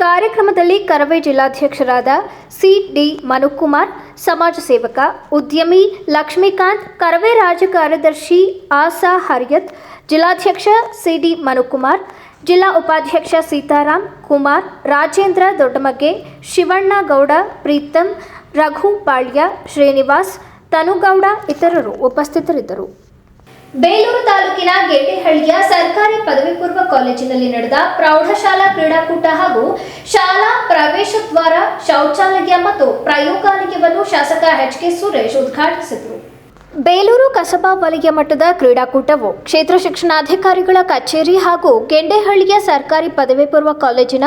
ಕಾರ್ಯಕ್ರಮದಲ್ಲಿ ಕರವೇ ಜಿಲ್ಲಾಧ್ಯಕ್ಷರಾದ ಸಿ.ಡಿ. ಮನುಕುಮಾರ್, ಸಮಾಜ ಸೇವಕ, ಉದ್ಯಮಿ ಲಕ್ಷ್ಮೀಕಾಂತ್, ಕರವೇ ರಾಜ್ಯ ಕಾರ್ಯದರ್ಶಿ ಆಸಾ ಹರಿಯತ್, ಜಿಲ್ಲಾಧ್ಯಕ್ಷ ಸಿ.ಡಿ. ಮನುಕುಮಾರ್, ಜಿಲ್ಲಾ ಉಪಾಧ್ಯಕ್ಷ ಸೀತಾರಾಮ್ ಕುಮಾರ್, ರಾಜೇಂದ್ರ ದೊಡ್ಡಮಗೆ, ಶಿವಣ್ಣ ಗೌಡ, ಪ್ರೀತಂ, ರಘು ಪಾಳ್ಯ, ಶ್ರೀನಿವಾಸ್, ತನುಗೌಡ ಇತರರು ಉಪಸ್ಥಿತರಿದ್ದರು. ಬೇಲೂರು ತಾಲೂಕಿನ ಗೆಡ್ಡೆಹಳ್ಳಿಯ ಸರ್ಕಾರಿ ಪದವಿ ಪೂರ್ವ ಕಾಲೇಜಿನಲ್ಲಿ ನಡೆದ ಪ್ರೌಢಶಾಲಾ ಕ್ರೀಡಾಕೂಟ ಹಾಗೂ ಶಾಲಾ ಪ್ರವೇಶ ದ್ವಾರ, ಶೌಚಾಲಯ ಮತ್ತು ಪ್ರಯೋಗಾಲಯವನ್ನು ಶಾಸಕ ಎಚ್.ಕೆ. ಸುರೇಶ್ ಉದ್ಘಾಟಿಸಿದರು. ಬೇಲೂರು ಕಸಬಾ ವಲಯ ಮಟ್ಟದ ಕ್ರೀಡಾಕೂಟವು ಕ್ಷೇತ್ರ ಶಿಕ್ಷಣಾಧಿಕಾರಿಗಳ ಕಚೇರಿ ಹಾಗೂ ಗೆಂಡೆಹಳ್ಳಿಯ ಸರ್ಕಾರಿ ಪದವಿ ಪೂರ್ವ ಕಾಲೇಜಿನ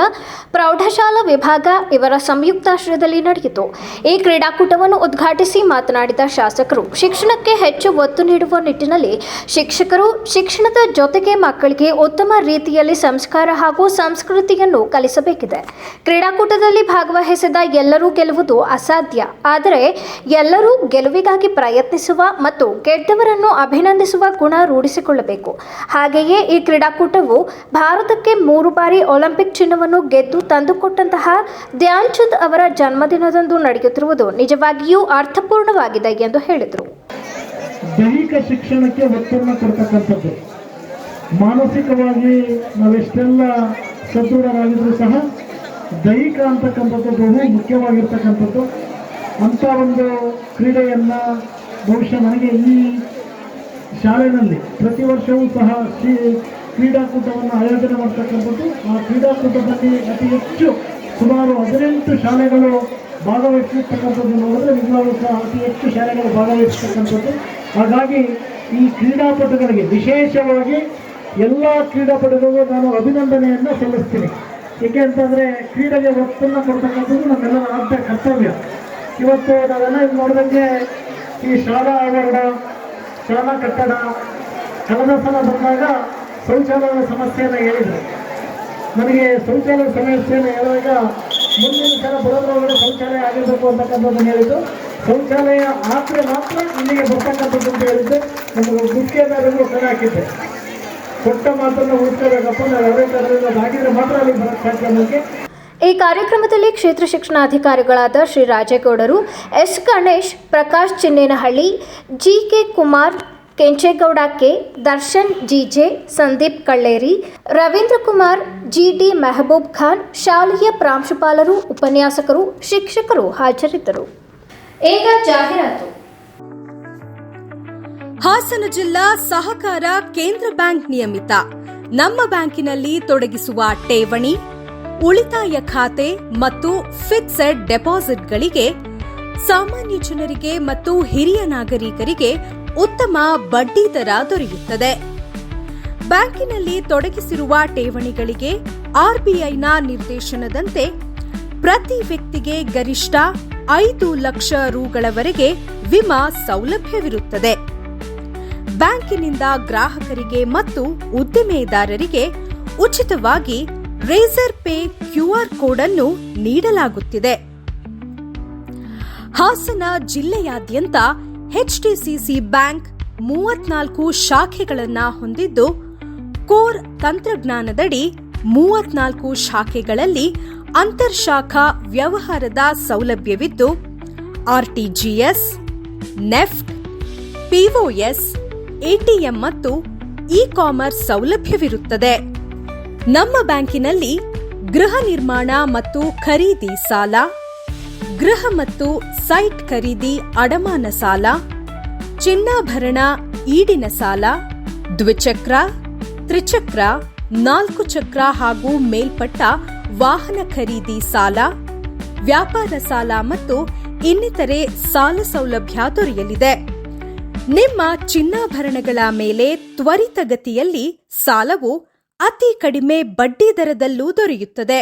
ಪ್ರೌಢಶಾಲಾ ವಿಭಾಗ ಇವರ ಸಂಯುಕ್ತಾಶ್ರಯದಲ್ಲಿ ನಡೆಯಿತು. ಈ ಕ್ರೀಡಾಕೂಟವನ್ನು ಉದ್ಘಾಟಿಸಿ ಮಾತನಾಡಿದ ಶಾಸಕರು, ಶಿಕ್ಷಣಕ್ಕೆ ಹೆಚ್ಚು ಒತ್ತು ನೀಡುವ ನಿಟ್ಟಿನಲ್ಲಿ ಶಿಕ್ಷಕರು ಶಿಕ್ಷಣದ ಜೊತೆಗೆ ಮಕ್ಕಳಿಗೆ ಉತ್ತಮ ರೀತಿಯಲ್ಲಿ ಸಂಸ್ಕಾರ ಹಾಗೂ ಸಂಸ್ಕೃತಿಯನ್ನು ಕಲಿಸಬೇಕಿದೆ. ಕ್ರೀಡಾಕೂಟದಲ್ಲಿ ಭಾಗವಹಿಸಿದ ಎಲ್ಲರೂ ಗೆಲ್ಲುವುದು ಅಸಾಧ್ಯ, ಆದರೆ ಎಲ್ಲರೂ ಗೆಲುವಿಗಾಗಿ ಪ್ರಯತ್ನಿಸುವ ಮತ್ತು ಗೆದ್ದವರನ್ನು ಅಭಿನಂದಿಸುವ ಗುಣ ರೂಢಿಸಿಕೊಳ್ಳಬೇಕು. ಹಾಗೆಯೇ ಈ ಕ್ರೀಡಾಕೂಟವು ಭಾರತಕ್ಕೆ 3 ಬಾರಿ ಒಲಿಂಪಿಕ್ ಚಿನ್ನವನ್ನು ಗೆದ್ದು ತಂದುಕೊಟ್ಟಂತಹ ಧ್ಯಾನ್ ಚಂದ್ ಅವರ ಜನ್ಮದಿನದಂದು ನಡೆಯುತ್ತಿರುವುದು ನಿಜವಾಗಿಯೂ ಅರ್ಥಪೂರ್ಣವಾಗಿದೆ ಎಂದು ಹೇಳಿದರು. ದೈಹಿಕ ಶಿಕ್ಷಣಕ್ಕೆ ಒತ್ತನ್ನು ಕೊಡ್ತಕ್ಕಂಥದ್ದು, ಮಾನಸಿಕವಾಗಿ ನಾವೆಷ್ಟೆಲ್ಲ ಸದೃಢರಾಗಿದ್ರೂ ಸಹ ದೈಹಿಕ ಅಂತಕ್ಕಂಥದ್ದು ಬಹು ಮುಖ್ಯವಾಗಿರ್ತಕ್ಕಂಥದ್ದು. ಅಂಥ ಒಂದು ಕ್ರೀಡೆಯನ್ನು ಬಹುಶಃ ನನಗೆ ಈ ಶಾಲೆಯಲ್ಲಿ ಪ್ರತಿ ವರ್ಷವೂ ಸಹ ಕ್ರೀಡಾಕೂಟವನ್ನು ಆಯೋಜನೆ ಮಾಡ್ತಕ್ಕಂಥದ್ದು. ಆ ಕ್ರೀಡಾಕೂಟದಲ್ಲಿ ಅತಿ ಹೆಚ್ಚು ಸುಮಾರು 18 ಶಾಲೆಗಳು ಭಾಗವಹಿಸಿರ್ತಕ್ಕಂಥದ್ದು ನೋಡಿದ್ರೆ ನಿಜವಾಗ್ಲೂ ಸಹ ಅತಿ ಹೆಚ್ಚು ಶಾಲೆಗಳು ಭಾಗವಹಿಸ್ತಕ್ಕಂಥದ್ದು. ಹಾಗಾಗಿ ಈ ಕ್ರೀಡಾಪಟುಗಳಿಗೆ, ವಿಶೇಷವಾಗಿ ಎಲ್ಲ ಕ್ರೀಡಾಪಟುಗಳಿಗೂ ನಾನು ಅಭಿನಂದನೆಯನ್ನು ಸಲ್ಲಿಸ್ತೀನಿ. ಏಕೆ ಅಂತಂದರೆ ಕ್ರೀಡೆಗೆ ಒತ್ತನ್ನು ಕೊಡ್ತಕ್ಕಂಥದ್ದು ನಮ್ಮೆಲ್ಲರ ಆದ್ಯ ಕರ್ತವ್ಯ. ಇವತ್ತು ನಾವೆಲ್ಲ ಇದು ನೋಡಿದಂಗೆ ಈ ಶಾಲಾ ಆವರಣ, ಶಾಲಾ ಕಟ್ಟಡ, ಕಳೆದ ಸಲ ಬಂದಾಗ ಶೌಚಾಲಯದ ಸಮಸ್ಯೆಯನ್ನು ಹೇಳಿದರು. ನನಗೆ ಶೌಚಾಲಯ ಸಮಸ್ಯೆಯನ್ನು ಹೇಳಿದಾಗ ಮುಂದಿನ ಸಲ ಬರೋದ್ರೊಳಗಡೆ ಶೌಚಾಲಯ ಆಗಿರಬೇಕು ಅಂತಕ್ಕಂಥದ್ದನ್ನು ಹೇಳಿದ್ದು. ಶೌಚಾಲಯ ಆದರೆ ಮಾತ್ರ ಇಲ್ಲಿಗೆ ಬರ್ತಕ್ಕಂಥದ್ದು ಅಂತ ಹೇಳಿದ್ದು. ನಮಗೆ ಗುತ್ತಿಗೆದಾರರು ಕಡೆ ಹಾಕಿದ್ದೆ, ಕೊಟ್ಟ ಮಾತನ್ನು ಉಳಿಸ್ಕೋಬೇಕಪ್ಪ, ನಾವು ಯಾವುದೇ ಥರದಿಂದ ಆಗಿದ್ರೆ ಮಾತ್ರ ಅಲ್ಲಿ ಬರೋಕ್ಕೆ ಸಾಧ್ಯ. ನಮಗೆ ಈ ಕಾರ್ಯಕ್ರಮದಲ್ಲಿ ಕ್ಷೇತ್ರ ಶಿಕ್ಷಣಾಧಿಕಾರಿಗಳಾದ ಶ್ರೀ ರಾಜೇಗೌಡರು, S Ganesh, Prakash Chinnenahalli, GK Kumar, Kenchegowda K, Darshan GJ, Sandeep Kalleri, Ravindra Kumar, GD Mehboob Khan, ಶಾಲೆಯ ಪ್ರಾಂಶುಪಾಲರು, ಉಪನ್ಯಾಸಕರು, ಶಿಕ್ಷಕರು ಹಾಜರಿದ್ದರು. ಈಗ ಜಾಹೀರಾತು. ಹಾಸನ ಜಿಲ್ಲಾ ಸಹಕಾರ ಕೇಂದ್ರ ಬ್ಯಾಂಕ್ ನಿಯಮಿತ. ನಮ್ಮ ಬ್ಯಾಂಕಿನಲ್ಲಿ ತೊಡಗಿಸುವ ಠೇವಣಿ, ಉಳಿತಾಯ ಖಾತೆ ಮತ್ತು ಫಿಕ್ಸೆಡ್ ಡೆಪಾಸಿಟ್ಗಳಿಗೆ ಸಾಮಾನ್ಯ ಜನರಿಗೆ ಮತ್ತು ಹಿರಿಯ ನಾಗರಿಕರಿಗೆ ಉತ್ತಮ ಬಡ್ಡಿ ದರ ದೊರೆಯುತ್ತದೆ. ಬ್ಯಾಂಕಿನಲ್ಲಿ ತೊಡಗಿಸಿರುವ ಠೇವಣಿಗಳಿಗೆ ಆರ್ಬಿಐನ ನಿರ್ದೇಶನದಂತೆ ಪ್ರತಿ ವ್ಯಕ್ತಿಗೆ ಗರಿಷ್ಠ 5 ಲಕ್ಷ ರುಗಳವರೆಗೆ ವಿಮಾ ಸೌಲಭ್ಯವಿರುತ್ತದೆ. ಬ್ಯಾಂಕಿನಿಂದ ಗ್ರಾಹಕರಿಗೆ ಮತ್ತು ಉದ್ದಿಮೆದಾರರಿಗೆ ಉಚಿತವಾಗಿ ರೇಸರ್ ಪೇ QR ಕೋಡ್ ಅನ್ನು ನೀಡಲಾಗುತ್ತಿದೆ. ಹಾಸನ ಜಿಲ್ಲೆಯಾದ್ಯಂತ HDCC ಬ್ಯಾಂಕ್ 34 ಶಾಖೆಗಳನ್ನು ಹೊಂದಿದ್ದು, ಕೋರ್ ತಂತ್ರಜ್ಞಾನದಡಿ 34 ಶಾಖೆಗಳಲ್ಲಿ ಅಂತರ್ಶಾಖಾ ವ್ಯವಹಾರದ ಸೌಲಭ್ಯವಿದ್ದು, RTGS, ನೆಫ್ಟ್, POS, ATM ಮತ್ತು ಇ-ಕಾಮರ್ಸ್ ಸೌಲಭ್ಯವಿರುತ್ತದೆ. ನಮ್ಮ ಬ್ಯಾಂಕಿನಲ್ಲಿ ಗೃಹ ನಿರ್ಮಾಣ ಮತ್ತು ಖರೀದಿ ಸಾಲ, ಗೃಹ ಮತ್ತು ಸೈಟ್ ಖರೀದಿ ಅಡಮಾನ ಸಾಲ, ಚಿನ್ನಾಭರಣ ಈಡಿನ ಸಾಲ, ದ್ವಿಚಕ್ರ, ತ್ರಿಚಕ್ರ, 4 ಚಕ್ರ ಹಾಗೂ ಮೇಲ್ಪಟ್ಟ ವಾಹನ ಖರೀದಿ ಸಾಲ, ವ್ಯಾಪಾರ ಸಾಲ ಮತ್ತು ಇನ್ನಿತರೆ ಸಾಲ ಸೌಲಭ್ಯ ದೊರೆಯಲಿದೆ. ನಿಮ್ಮ ಚಿನ್ನಾಭರಣಗಳ ಮೇಲೆ ತ್ವರಿತಗತಿಯಲ್ಲಿ ಸಾಲವು ಅತಿ ಕಡಿಮೆ ಬಡ್ಡಿ ದರದಲ್ಲೂ ದೊರೆಯುತ್ತದೆ.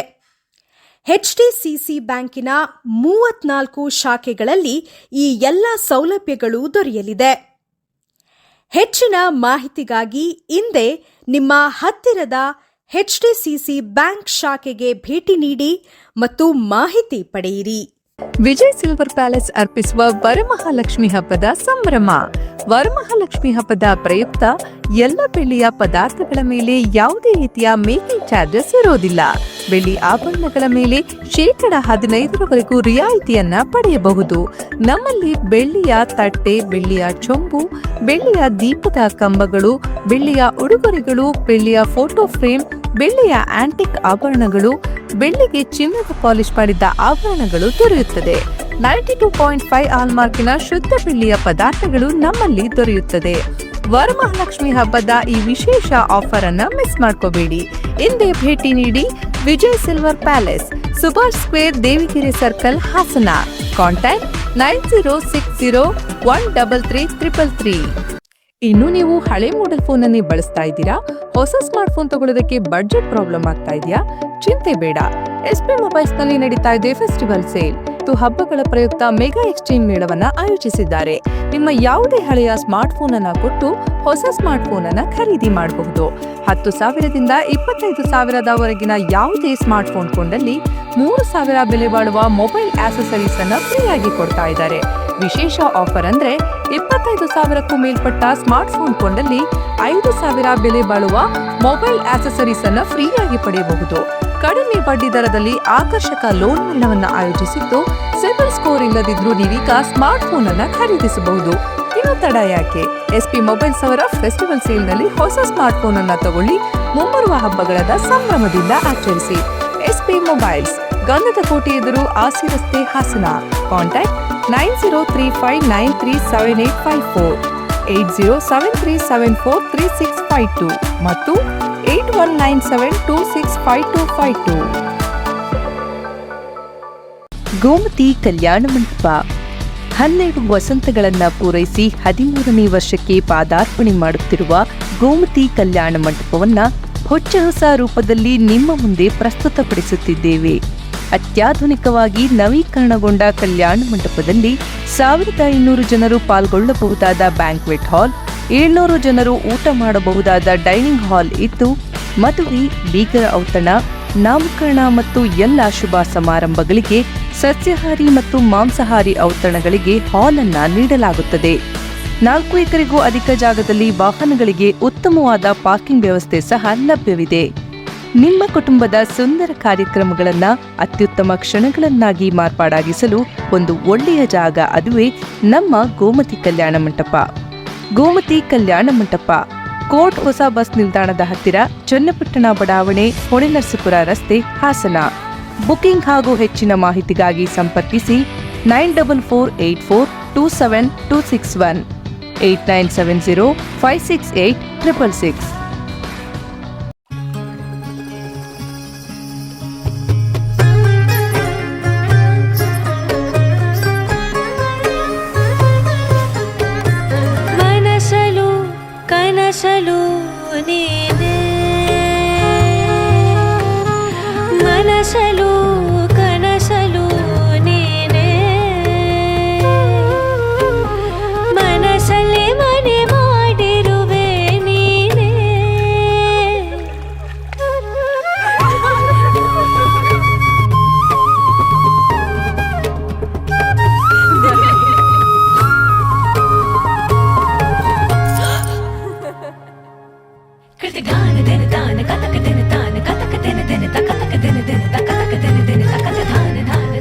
HDCC ಬ್ಯಾಂಕಿನ 34 ಶಾಖೆಗಳಲ್ಲಿ ಈ ಎಲ್ಲ ಸೌಲಭ್ಯಗಳು ದೊರೆಯಲಿದೆ. ಹೆಚ್ಚಿನ ಮಾಹಿತಿಗಾಗಿ ಇಂದೇ ನಿಮ್ಮ ಹತ್ತಿರದ HDCC ಬ್ಯಾಂಕ್ ಶಾಖೆಗೆ ಭೇಟಿ ನೀಡಿ ಮತ್ತು ಮಾಹಿತಿ ಪಡೆಯಿರಿ. ವಿಜಯ್ ಸಿಲ್ವರ್ ಪ್ಯಾಲೇಸ್ ಅರ್ಪಿಸುವ ವರಮಹಾಲಕ್ಷ್ಮಿ ಹಬ್ಬದ ಸಂಭ್ರಮ. ವರಮಹಾಲಕ್ಷ್ಮಿ ಹಬ್ಬದ ಪ್ರಯುಕ್ತ ಎಲ್ಲ ಬೆಳ್ಳಿಯ ಪದಾರ್ಥಗಳ ಮೇಲೆ ಯಾವುದೇ ರೀತಿಯ ಮೇಕಿಂಗ್ ಚಾರ್ಜಸ್ ಇರೋದಿಲ್ಲ. ಬೆಳ್ಳಿ ಆಭರಣಗಳ ಮೇಲೆ 15% ರಿಯಾಯಿತಿಯನ್ನ ಪಡೆಯಬಹುದು. ನಮ್ಮಲ್ಲಿ ಬೆಳ್ಳಿಯ ತಟ್ಟೆ, ಬೆಳ್ಳಿಯ ಚೊಂಬು, ಬೆಳ್ಳಿಯ ದೀಪದ ಕಂಬಗಳು, ಬೆಳ್ಳಿಯ ಉಡುಗೊರೆಗಳು, ಬೆಳ್ಳಿಯ ಫೋಟೋ ಫ್ರೇಮ್, ಬೆಳ್ಳಿಯ ಆಂಟಿಕ್ ಆಭರಣಗಳು, ಬೆಳ್ಳಿಗೆ ಚಿನ್ನದ ಪಾಲಿಶ್ ಮಾಡಿದ ಆಭರಣಗಳು ದೊರೆಯುತ್ತದೆ. 92.5 ಹಾಲ್ಮಾರ್ಕಿನ ಶುದ್ಧ ಬೆಳ್ಳಿಯ ಪದಾರ್ಥಗಳು ನಮ್ಮಲ್ಲಿ ದೊರೆಯುತ್ತದೆ. ವರಮಹಾಲಕ್ಷ್ಮಿ ಹಬ್ಬದ ಈ ವಿಶೇಷ ಆಫರ್ ಅನ್ನ ಮಿಸ್ ಮಾಡ್ಕೋಬೇಡಿ. ಇಂದೇ ಭೇಟಿ ನೀಡಿ Vijay silver palace, Subhash square, Devigere circle, Hassan. Contact 9060133333. ಇನ್ನು ನೀವು ಹಳೆ ಮಾಡೆಲ್ ಫೋನ್ ಅನ್ನೇ ಬಳಸ್ತಾ ಇದ್ದೀರಾ? ಹೊಸ ಸ್ಮಾರ್ಟ್ ಫೋನ್ ತಗೊಳ್ಳೋದಕ್ಕೆ ಬಡ್ಜೆಟ್ ಪ್ರಾಬ್ಲಮ್ ಆಗ್ತಾ ಇದೆಯಾ? ಚಿಂತೆ ಬೇಡ. SP ಮೊಬೈಲ್ಸ್ ನಲ್ಲಿ ನಡೀತಾ ಇದೆ ಫೆಸ್ಟಿವಲ್ ಸೇಲ್. ಹಬ್ಬಗಳ ಪ್ರಯುಕ್ತ ಮೆಗಾ ಎಕ್ಸ್ಚೇಂಜ್ ಮೇಳವನ್ನ ಆಯೋಜಿಸಿದ್ದಾರೆ. ನಿಮ್ಮ ಯಾವುದೇ ಹಳೆಯ ಸ್ಮಾರ್ಟ್ ಫೋನ್ ಅನ್ನ ಕೊಟ್ಟು ಹೊಸ ಸ್ಮಾರ್ಟ್ ಫೋನ್ ಅನ್ನ ಖರೀದಿ ಮಾಡಬಹುದು. 10,000ದಿಂದ 25,000ವರೆಗಿನ ಯಾವುದೇ ಸ್ಮಾರ್ಟ್ ಫೋನ್ ಕೊಂಡಲ್ಲಿ 3,000 ಬೆಲೆ ಬಾಳುವ ಮೊಬೈಲ್ ಆಕ್ಸೆಸರೀಸ್ ಅನ್ನ ಫ್ರೀಯಾಗಿ ಕೊಡ್ತಾ ಇದ್ದಾರೆ. ವಿಶೇಷ ಆಫರ್ ಅಂದ್ರೆ 25,000ಕ್ಕೂ ಮೇಲ್ಪಟ್ಟ ಸ್ಮಾರ್ಟ್ ಫೋನ್ ಕೊಂಡಲ್ಲಿ 5,000 ಬೆಲೆ ಬಾಳುವ ಮೊಬೈಲ್ ಆಕ್ಸೆಸರೀಸ್ ಅನ್ನ ಫ್ರೀಯಾಗಿ ಪಡೆಯಬಹುದು. ಕಡಿಮೆ ಬಡ್ಡಿ ದರದಲ್ಲಿ ಆಕರ್ಷಕ ಲೋನ್ ಮೇಳವನ್ನು ಆಯೋಜಿಸಿದ್ದು, ಸಿಬಿಲ್ ಸ್ಕೋರ್ ಇಲ್ಲದಿದ್ರೂ ನೀವೀಗ ಸ್ಮಾರ್ಟ್ ಫೋನ್ ಅನ್ನ ಖರೀದಿಸಬಹುದು. ಇನ್ನು ತಡ ಯಾಕೆ? SP ಮೊಬೈಲ್ಸ್ ಅವರ ಫೆಸ್ಟಿವಲ್ ಸೇಲ್ ನಲ್ಲಿ ಹೊಸ ಸ್ಮಾರ್ಟ್ ಫೋನ್ ಅನ್ನ ತಗೊಳ್ಳಿ. ಮುಂಬರುವ ಹಬ್ಬಗಳಾದ ಸಂಭ್ರಮದಿಂದ ಆಚರಿಸಿ. SP ಮೊಬೈಲ್ಸ್, ಗಂಧದ ಕೋಟೆ ಎದುರು, ಆಸಿ ರಸ್ತೆ, ಹಾಸನ. ಕಾಂಟ್ಯಾಕ್ಟ್ 9035937854, 8073743652 ಮತ್ತು 8197265252. ಗೋಮತಿ ಕಲ್ಯಾಣ ಮಂಟಪ 12 ವಸಂತಗಳನ್ನು ಪೂರೈಸಿ 13ನೇ ವರ್ಷಕ್ಕೆ ಪಾದಾರ್ಪಣೆ ಮಾಡುತ್ತಿರುವ ಗೋಮತಿ ಕಲ್ಯಾಣ ಮಂಟಪವನ್ನ ಹೊಚ್ಚ ಹೊಸ ರೂಪದಲ್ಲಿ ನಿಮ್ಮ ಮುಂದೆ ಪ್ರಸ್ತುತಪಡಿಸುತ್ತಿದ್ದೇವೆ. ಅತ್ಯಾಧುನಿಕವಾಗಿ ನವೀಕರಣಗೊಂಡ ಕಲ್ಯಾಣ ಮಂಟಪದಲ್ಲಿ 1,500 ಜನರು ಪಾಲ್ಗೊಳ್ಳಬಹುದಾದ ಬ್ಯಾಂಕ್ವೆಟ್ ಹಾಲ್, 700 ಜನರು ಊಟ ಮಾಡಬಹುದಾದ ಡೈನಿಂಗ್ ಹಾಲ್ ಇದ್ದು, ಮದುವೆ, ಬೀಗರ ಔತಣ, ನಾಮಕರಣ ಮತ್ತು ಎಲ್ಲ ಶುಭ ಸಮಾರಂಭಗಳಿಗೆ, ಸಸ್ಯಾಹಾರಿ ಮತ್ತು ಮಾಂಸಾಹಾರಿ ಔತಣಗಳಿಗೆ ಹಾಲ್ ಅನ್ನ ನೀಡಲಾಗುತ್ತದೆ. 4 ಎಕರೆಗೂ ಅಧಿಕ ಜಾಗದಲ್ಲಿ ವಾಹನಗಳಿಗೆ ಉತ್ತಮವಾದ ಪಾರ್ಕಿಂಗ್ ವ್ಯವಸ್ಥೆ ಸಹ ಲಭ್ಯವಿದೆ. ನಿಮ್ಮ ಕುಟುಂಬದ ಸುಂದರ ಕಾರ್ಯಕ್ರಮಗಳನ್ನು ಅತ್ಯುತ್ತಮ ಕ್ಷಣಗಳನ್ನಾಗಿ ಮಾರ್ಪಾಡಾಗಿಸಲು ಒಂದು ಒಳ್ಳೆಯ ಜಾಗ, ಅದುವೇ ನಮ್ಮ ಗೋಮತಿ ಕಲ್ಯಾಣ ಮಂಟಪ. ಗೋಮತಿ ಕಲ್ಯಾಣ ಮಂಟಪ, ಕೋರ್ಟ್ ಹೊಸ ಬಸ್ ನಿಲ್ದಾಣದ ಹತ್ತಿರ, ಚನ್ನಪಟ್ಟಣ ಬಡಾವಣೆ, ಹೊಳೆನರಸೀಪುರ ರಸ್ತೆ, ಹಾಸನ. ಬುಕಿಂಗ್ ಹಾಗೂ ಹೆಚ್ಚಿನ ಮಾಹಿತಿಗಾಗಿ ಸಂಪರ್ಕಿಸಿ 9448427261 8970568666. ಕನಸಲು ನೀನೇ, ಮನಸಲು ಕನಸಲು ನೀನೇ, ಮನಸಲ್ಲಿ ಮನೆ ಮಾಡಿರುವೆ ನೀನೇ.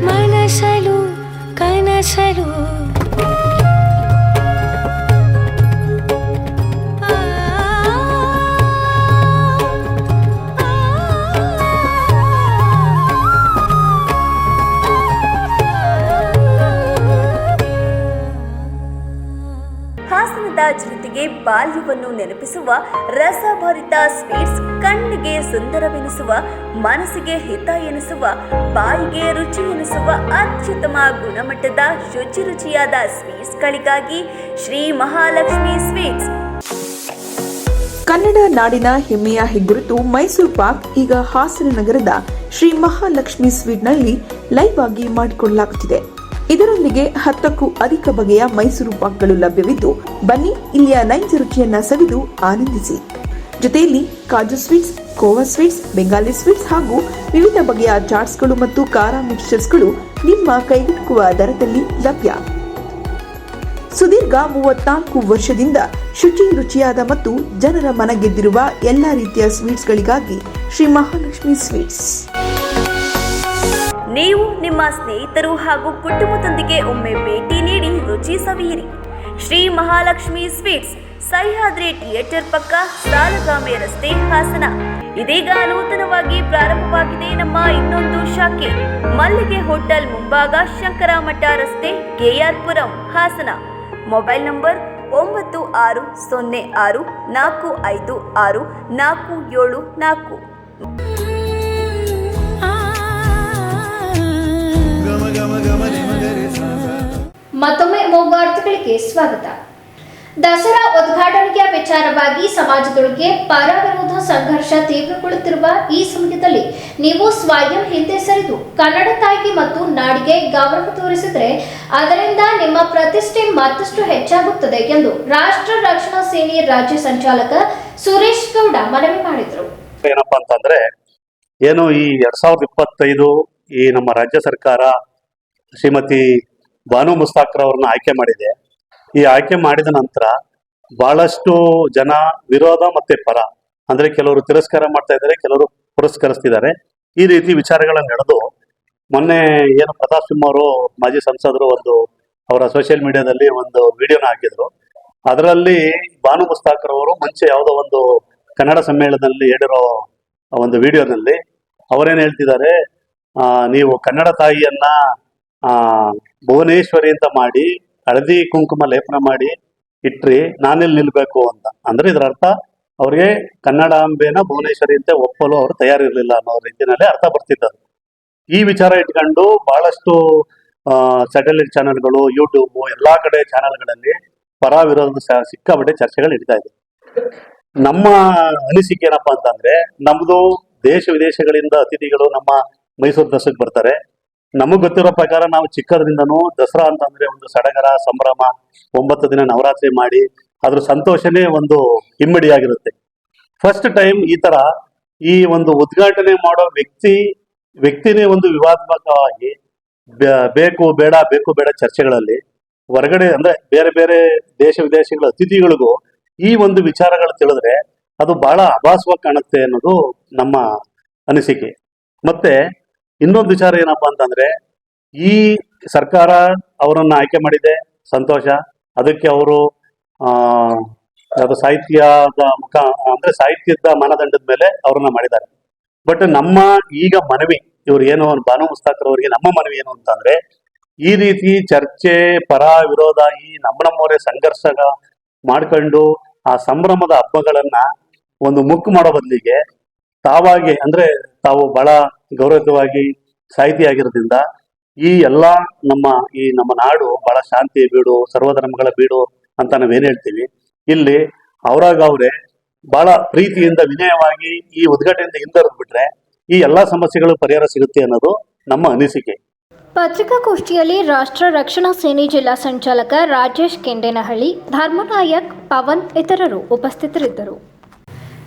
ಮನಸಲು ಕನಸಲು ಹಾಸನದ ಜನತೆಗೆ ಬಾಲ್ಯವನ್ನು ನೆನಪಿಸುವ ರಸಭರಿತ ಸ್ವೀಟ್ಸ್, ಕಣ್ಣಿಗೆ ಸುಂದರವೆನಿಸುವ, ಮನಸ್ಸಿಗೆ ಹಿತ ಎನಿಸುವ, ಬಾಯಿಗೆ ರುಚಿ ಎನಿಸುವ ಅತ್ಯುತ್ತಮ ಗುಣಮಟ್ಟದ ರುಚಿಯಾದ ಸ್ವೀಟ್ಸ್ಗಳಿಗಾಗಿ ಶ್ರೀ ಮಹಾಲಕ್ಷ್ಮಿ ಸ್ವೀಟ್ಸ್. ಕನ್ನಡ ನಾಡಿನ ಹೆಮ್ಮೆಯ ಹೆಗ್ಗುರುತು ಮೈಸೂರು ಪಾಕ್ ಈಗ ಹಾಸನ ನಗರದ ಶ್ರೀ ಮಹಾಲಕ್ಷ್ಮಿ ಸ್ವೀಟ್ನಲ್ಲಿ ಲೈವ್ ಆಗಿ ಮಾಡಿಕೊಳ್ಳಲಾಗುತ್ತಿದೆ. ಇದರೊಂದಿಗೆ 10ಕ್ಕೂ ಅಧಿಕ ಬಗೆಯ ಮೈಸೂರು ಪಾಕ್ಗಳು ಲಭ್ಯವಿದ್ದು, ಬನ್ನಿ ಇಲ್ಲಿಯ ನೈಜ ರುಚಿಯನ್ನ ಸವಿದು ಆನಂದಿಸಿ. ಜೊತೆಯಲ್ಲಿ ಕಾಜು sweets, khoa sweets, Bengali sweets ಹಾಗೂ ವಿವಿಧ ಬಗೆಯ ಚಾಟ್ಸ್ಗಳು ಮತ್ತು ಖಾರ ಮಿಕ್ಸ್ಚರ್ಸ್ಗಳು ನಿಮ್ಮ ಕೈಗೆಟುಕುವ ದರದಲ್ಲಿ ಲಭ್ಯ. ಸುದೀರ್ಘ 34 ವರ್ಷದಿಂದ ಶುಚಿ, ರುಚಿಯಾದ ಮತ್ತು ಜನರ ಮನ ಗೆದ್ದಿರುವ ಎಲ್ಲ ರೀತಿಯ ಸ್ವೀಟ್ಸ್ಗಳಿಗಾಗಿ ಶ್ರೀ ಮಹಾಲಕ್ಷ್ಮಿ ಸ್ವೀಟ್ಸ್. ನೀವು ನಿಮ್ಮ ಸ್ನೇಹಿತರು ಹಾಗೂ ಕುಟುಂಬದೊಂದಿಗೆ ಒಮ್ಮೆ ಭೇಟಿ ನೀಡಿ ರುಚಿ ಸವಿಯಿರಿ. ಶ್ರೀ ಮಹಾಲಕ್ಷ್ಮಿ ಸ್ವೀಟ್ಸ್, ಸಹ್ಯಾದ್ರಿ ಥಿಯೇಟರ್ ಪಕ್ಕ, ಸಾಲಗಾಮೆ ರಸ್ತೆ, ಹಾಸನ. ಇದೀಗ ನೂತನವಾಗಿ ಪ್ರಾರಂಭವಾಗಿದೆ ನಮ್ಮ ಇನ್ನೊಂದು ಶಾಖೆ, ಮಲ್ಲಿಗೆ ಹೋಟೆಲ್ ಮುಂಭಾಗ, ಶಂಕರಮಠ ರಸ್ತೆ, ಕೆಆರ್ ಪುರಂ, ಹಾಸನ. Mobile number 9604566474. ಮತ್ತೊಮ್ಮೆ ವಾರ್ತೆಗಳಿಗೆ ಸ್ವಾಗತ. ದಸರಾ ಉದ್ಘಾಟನೆಯ ವಿಚಾರವಾಗಿ ಸಮಾಜದೊಳಗೆ ಪರ ವಿರೋಧ ಸಂಘರ್ಷ ತೀವ್ರಗೊಳ್ಳುತ್ತಿರುವ ಈ ಸಮಯದಲ್ಲಿ ನೀವು ಸ್ವಯಂ ಹಿಂದೆ ಸರಿದು ಕನ್ನಡ ತಾಯಿಗೆ ಮತ್ತು ನಾಡಿಗೆ ಗೌರವ ತೋರಿಸಿದರೆ ಅದರಿಂದ ನಿಮ್ಮ ಪ್ರತಿಷ್ಠೆ ಮತ್ತಷ್ಟು ಹೆಚ್ಚಾಗುತ್ತದೆ ಎಂದು ರಾಷ್ಟ್ರ ರಕ್ಷಣಾ ಸೇನೆ ರಾಜ್ಯ ಸಂಚಾಲಕ ಸುರೇಶ್ ಗೌಡ ಮನವಿ ಮಾಡಿದರು. ಏನಪ್ಪಾ ಅಂತಂದ್ರೆ, ಏನು ಈ 2025 ಈ ನಮ್ಮ ರಾಜ್ಯ ಸರ್ಕಾರ ಶ್ರೀಮತಿ ಬಾನು ಮುಸ್ತಾಕ್ರವ್ರನ್ನ ಆಯ್ಕೆ ಮಾಡಿದೆ. ಈ ಆಯ್ಕೆ ಮಾಡಿದ ನಂತರ ಬಹಳಷ್ಟು ಜನ ವಿರೋಧ ಮತ್ತೆ ಪರ, ಅಂದ್ರೆ ಕೆಲವರು ತಿರಸ್ಕಾರ ಮಾಡ್ತಾ ಇದ್ದಾರೆ, ಕೆಲವರು ಪುರಸ್ಕರಿಸ್ತಿದ್ದಾರೆ. ಈ ರೀತಿ ವಿಚಾರಗಳನ್ನು ನಡೆದು ಮೊನ್ನೆ ಏನು ಪ್ರತಾಪ್ ಸಿಂಹ ಅವರು ಮಾಜಿ ಸಂಸದರು ಅವರ ಸೋಷಿಯಲ್ ಮೀಡಿಯಾದಲ್ಲಿ ಒಂದು ವಿಡಿಯೋನ ಹಾಕಿದ್ರು. ಅದರಲ್ಲಿ ಬಾನು ಮುಸ್ತಾಕ್ರವರು ಮುಂಚೆ ಯಾವುದೋ ಒಂದು ಕನ್ನಡ ಸಮ್ಮೇಳನದಲ್ಲಿ ಹೇಳಿರೋ ಒಂದು ವಿಡಿಯೋನಲ್ಲಿ ಅವರೇನು ಹೇಳ್ತಿದ್ದಾರೆ, ನೀವು ಕನ್ನಡ ತಾಯಿಯನ್ನ ಭುವನೇಶ್ವರಿ ಅಂತ ಮಾಡಿ ಹಳದಿ ಕುಂಕುಮ ಲೇಪನ ಮಾಡಿ ಇಟ್ರಿ, ನಾನೆಲ್ಲಿ ನಿಲ್ಬೇಕು ಅಂತ. ಅಂದ್ರೆ ಇದರ ಅರ್ಥ ಅವ್ರಿಗೆ ಕನ್ನಡಾಂಬೆನ ಭುವನೇಶ್ವರಿ ಅಂತ ಒಪ್ಪಲು ಅವರು ತಯಾರಿರ್ಲಿಲ್ಲ ಅನ್ನೋ ರೀತಿಯಲ್ಲಿ ಅರ್ಥ ಬರ್ತಿದ್ದಾರೆ. ಈ ವಿಚಾರ ಇಟ್ಕೊಂಡು ಬಹಳಷ್ಟು ಸ್ಯಾಟಲೈಟ್ ಚಾನೆಲ್ಗಳು, ಯೂಟ್ಯೂಬ್, ಎಲ್ಲಾ ಕಡೆ ಚಾನೆಲ್ಗಳಲ್ಲಿ ಪರ ವಿರೋಧದ ಸಿಕ್ಕಾಪಟ್ಟೆ ಚರ್ಚೆಗಳು ನಡೀತಾ ಇದೆ. ನಮ್ಮ ಅನಿಸಿಕೆ ಏನಪ್ಪಾ ಅಂತಂದ್ರೆ, ನಮ್ದು ದೇಶ ವಿದೇಶಗಳಿಂದ ಅತಿಥಿಗಳು ನಮ್ಮ ಮೈಸೂರು ದಸರಾಗೆ ಬರ್ತಾರೆ. ನಮಗ್ ಗೊತ್ತಿರೋ ಪ್ರಕಾರ ನಾವು ಚಿಕ್ಕದ್ರಿಂದನೂ ದಸರಾ ಅಂತಂದ್ರೆ ಒಂದು ಸಡಗರ, ಸಂಭ್ರಮ, 9 ದಿನ ನವರಾತ್ರಿ ಮಾಡಿ ಅದ್ರ ಸಂತೋಷನೇ ಒಂದು ಇಮ್ಮಡಿಯಾಗಿರುತ್ತೆ. ಫಸ್ಟ್ ಟೈಮ್ ಈ ತರ ಈ ಒಂದು ಉದ್ಘಾಟನೆ ಮಾಡೋ ವ್ಯಕ್ತಿನೇ ಒಂದು ವಿವಾದಾತ್ಮಕವಾಗಿ ಬೇಕು ಬೇಡ ಚರ್ಚೆಗಳಲ್ಲಿ ಹೊರಗಡೆ, ಅಂದ್ರೆ ಬೇರೆ ಬೇರೆ ದೇಶ ವಿದೇಶಗಳ ಅತಿಥಿಗಳಿಗೂ ಈ ಒಂದು ವಿಚಾರಗಳು ತಿಳಿದ್ರೆ ಅದು ಬಹಳ ಅಭಾಸವಾಗಿ ಕಾಣುತ್ತೆ ಅನ್ನೋದು ನಮ್ಮ ಅನಿಸಿಕೆ. ಮತ್ತೆ ಇನ್ನೊಂದು ವಿಚಾರ ಏನಪ್ಪಾ ಅಂತಂದ್ರೆ, ಈ ಸರ್ಕಾರ ಅವರನ್ನ ಆಯ್ಕೆ ಮಾಡಿದೆ, ಸಂತೋಷ. ಅದಕ್ಕೆ ಅವರು ಯಾವುದು ಸಾಹಿತ್ಯದ ಅಂದ್ರೆ ಸಾಹಿತ್ಯದ ಮಾನದಂಡದ ಮೇಲೆ ಅವ್ರನ್ನ ಮಾಡಿದ್ದಾರೆ. ಬಟ್ ನಮ್ಮ ಈಗ ಮನವಿ, ಇವ್ರು ಏನು ಬಾನು ಮುಸ್ತಾಕರ್ ಅವರಿಗೆ ನಮ್ಮ ಮನವಿ ಏನು ಅಂತಂದ್ರೆ, ಈ ರೀತಿ ಚರ್ಚೆ ಪರ ವಿರೋಧ ಈ ನಮ್ಮವರೇ ಸಂಘರ್ಷ ಮಾಡ್ಕೊಂಡು ಆ ಸಂಭ್ರಮದ ಹಬ್ಬಗಳನ್ನ ಒಂದು ಮುಕ್ಕು ಮಾಡೋ ಬದಲಿಗೆ ತಾವಾಗಿ ಅಂದ್ರೆ ತಾವು ಬಹಳ ಗೌರವಯುತವಾಗಿ ಸಾಹಿತಿ ಆಗಿರೋದ್ರಿಂದ ಈ ಎಲ್ಲ ನಮ್ಮ ನಾಡು ಬಹಳ ಶಾಂತಿ ಬೀಡು, ಸರ್ವಧರ್ಮಗಳ ಬೀಡು ಅಂತ ನಾವೇನ್ ಹೇಳ್ತೀವಿ, ಇಲ್ಲಿ ಅವ್ರಾಗವ್ರೆ ಬಹಳ ಪ್ರೀತಿಯಿಂದ ವಿನಯವಾಗಿ ಈ ಉದ್ಘಾಟನೆಯಿಂದ ಹಿಂದರಿದು ಬಿಟ್ರೆ ಈ ಎಲ್ಲಾ ಸಮಸ್ಯೆಗಳು ಪರಿಹಾರ ಸಿಗುತ್ತೆ ಅನ್ನೋದು ನಮ್ಮ ಅನಿಸಿಕೆ. ಪತ್ರಿಕಾಗೋಷ್ಠಿಯಲ್ಲಿ ರಾಷ್ಟ್ರ ರಕ್ಷಣಾ ಸೇನೆ ಜಿಲ್ಲಾ ಸಂಚಾಲಕ ರಾಜೇಶ್ ಕೆಂಡೇನಹಳ್ಳಿ, ಧರ್ಮನಾಯಕ್, ಪವನ್ ಇತರರು ಉಪಸ್ಥಿತರಿದ್ದರು.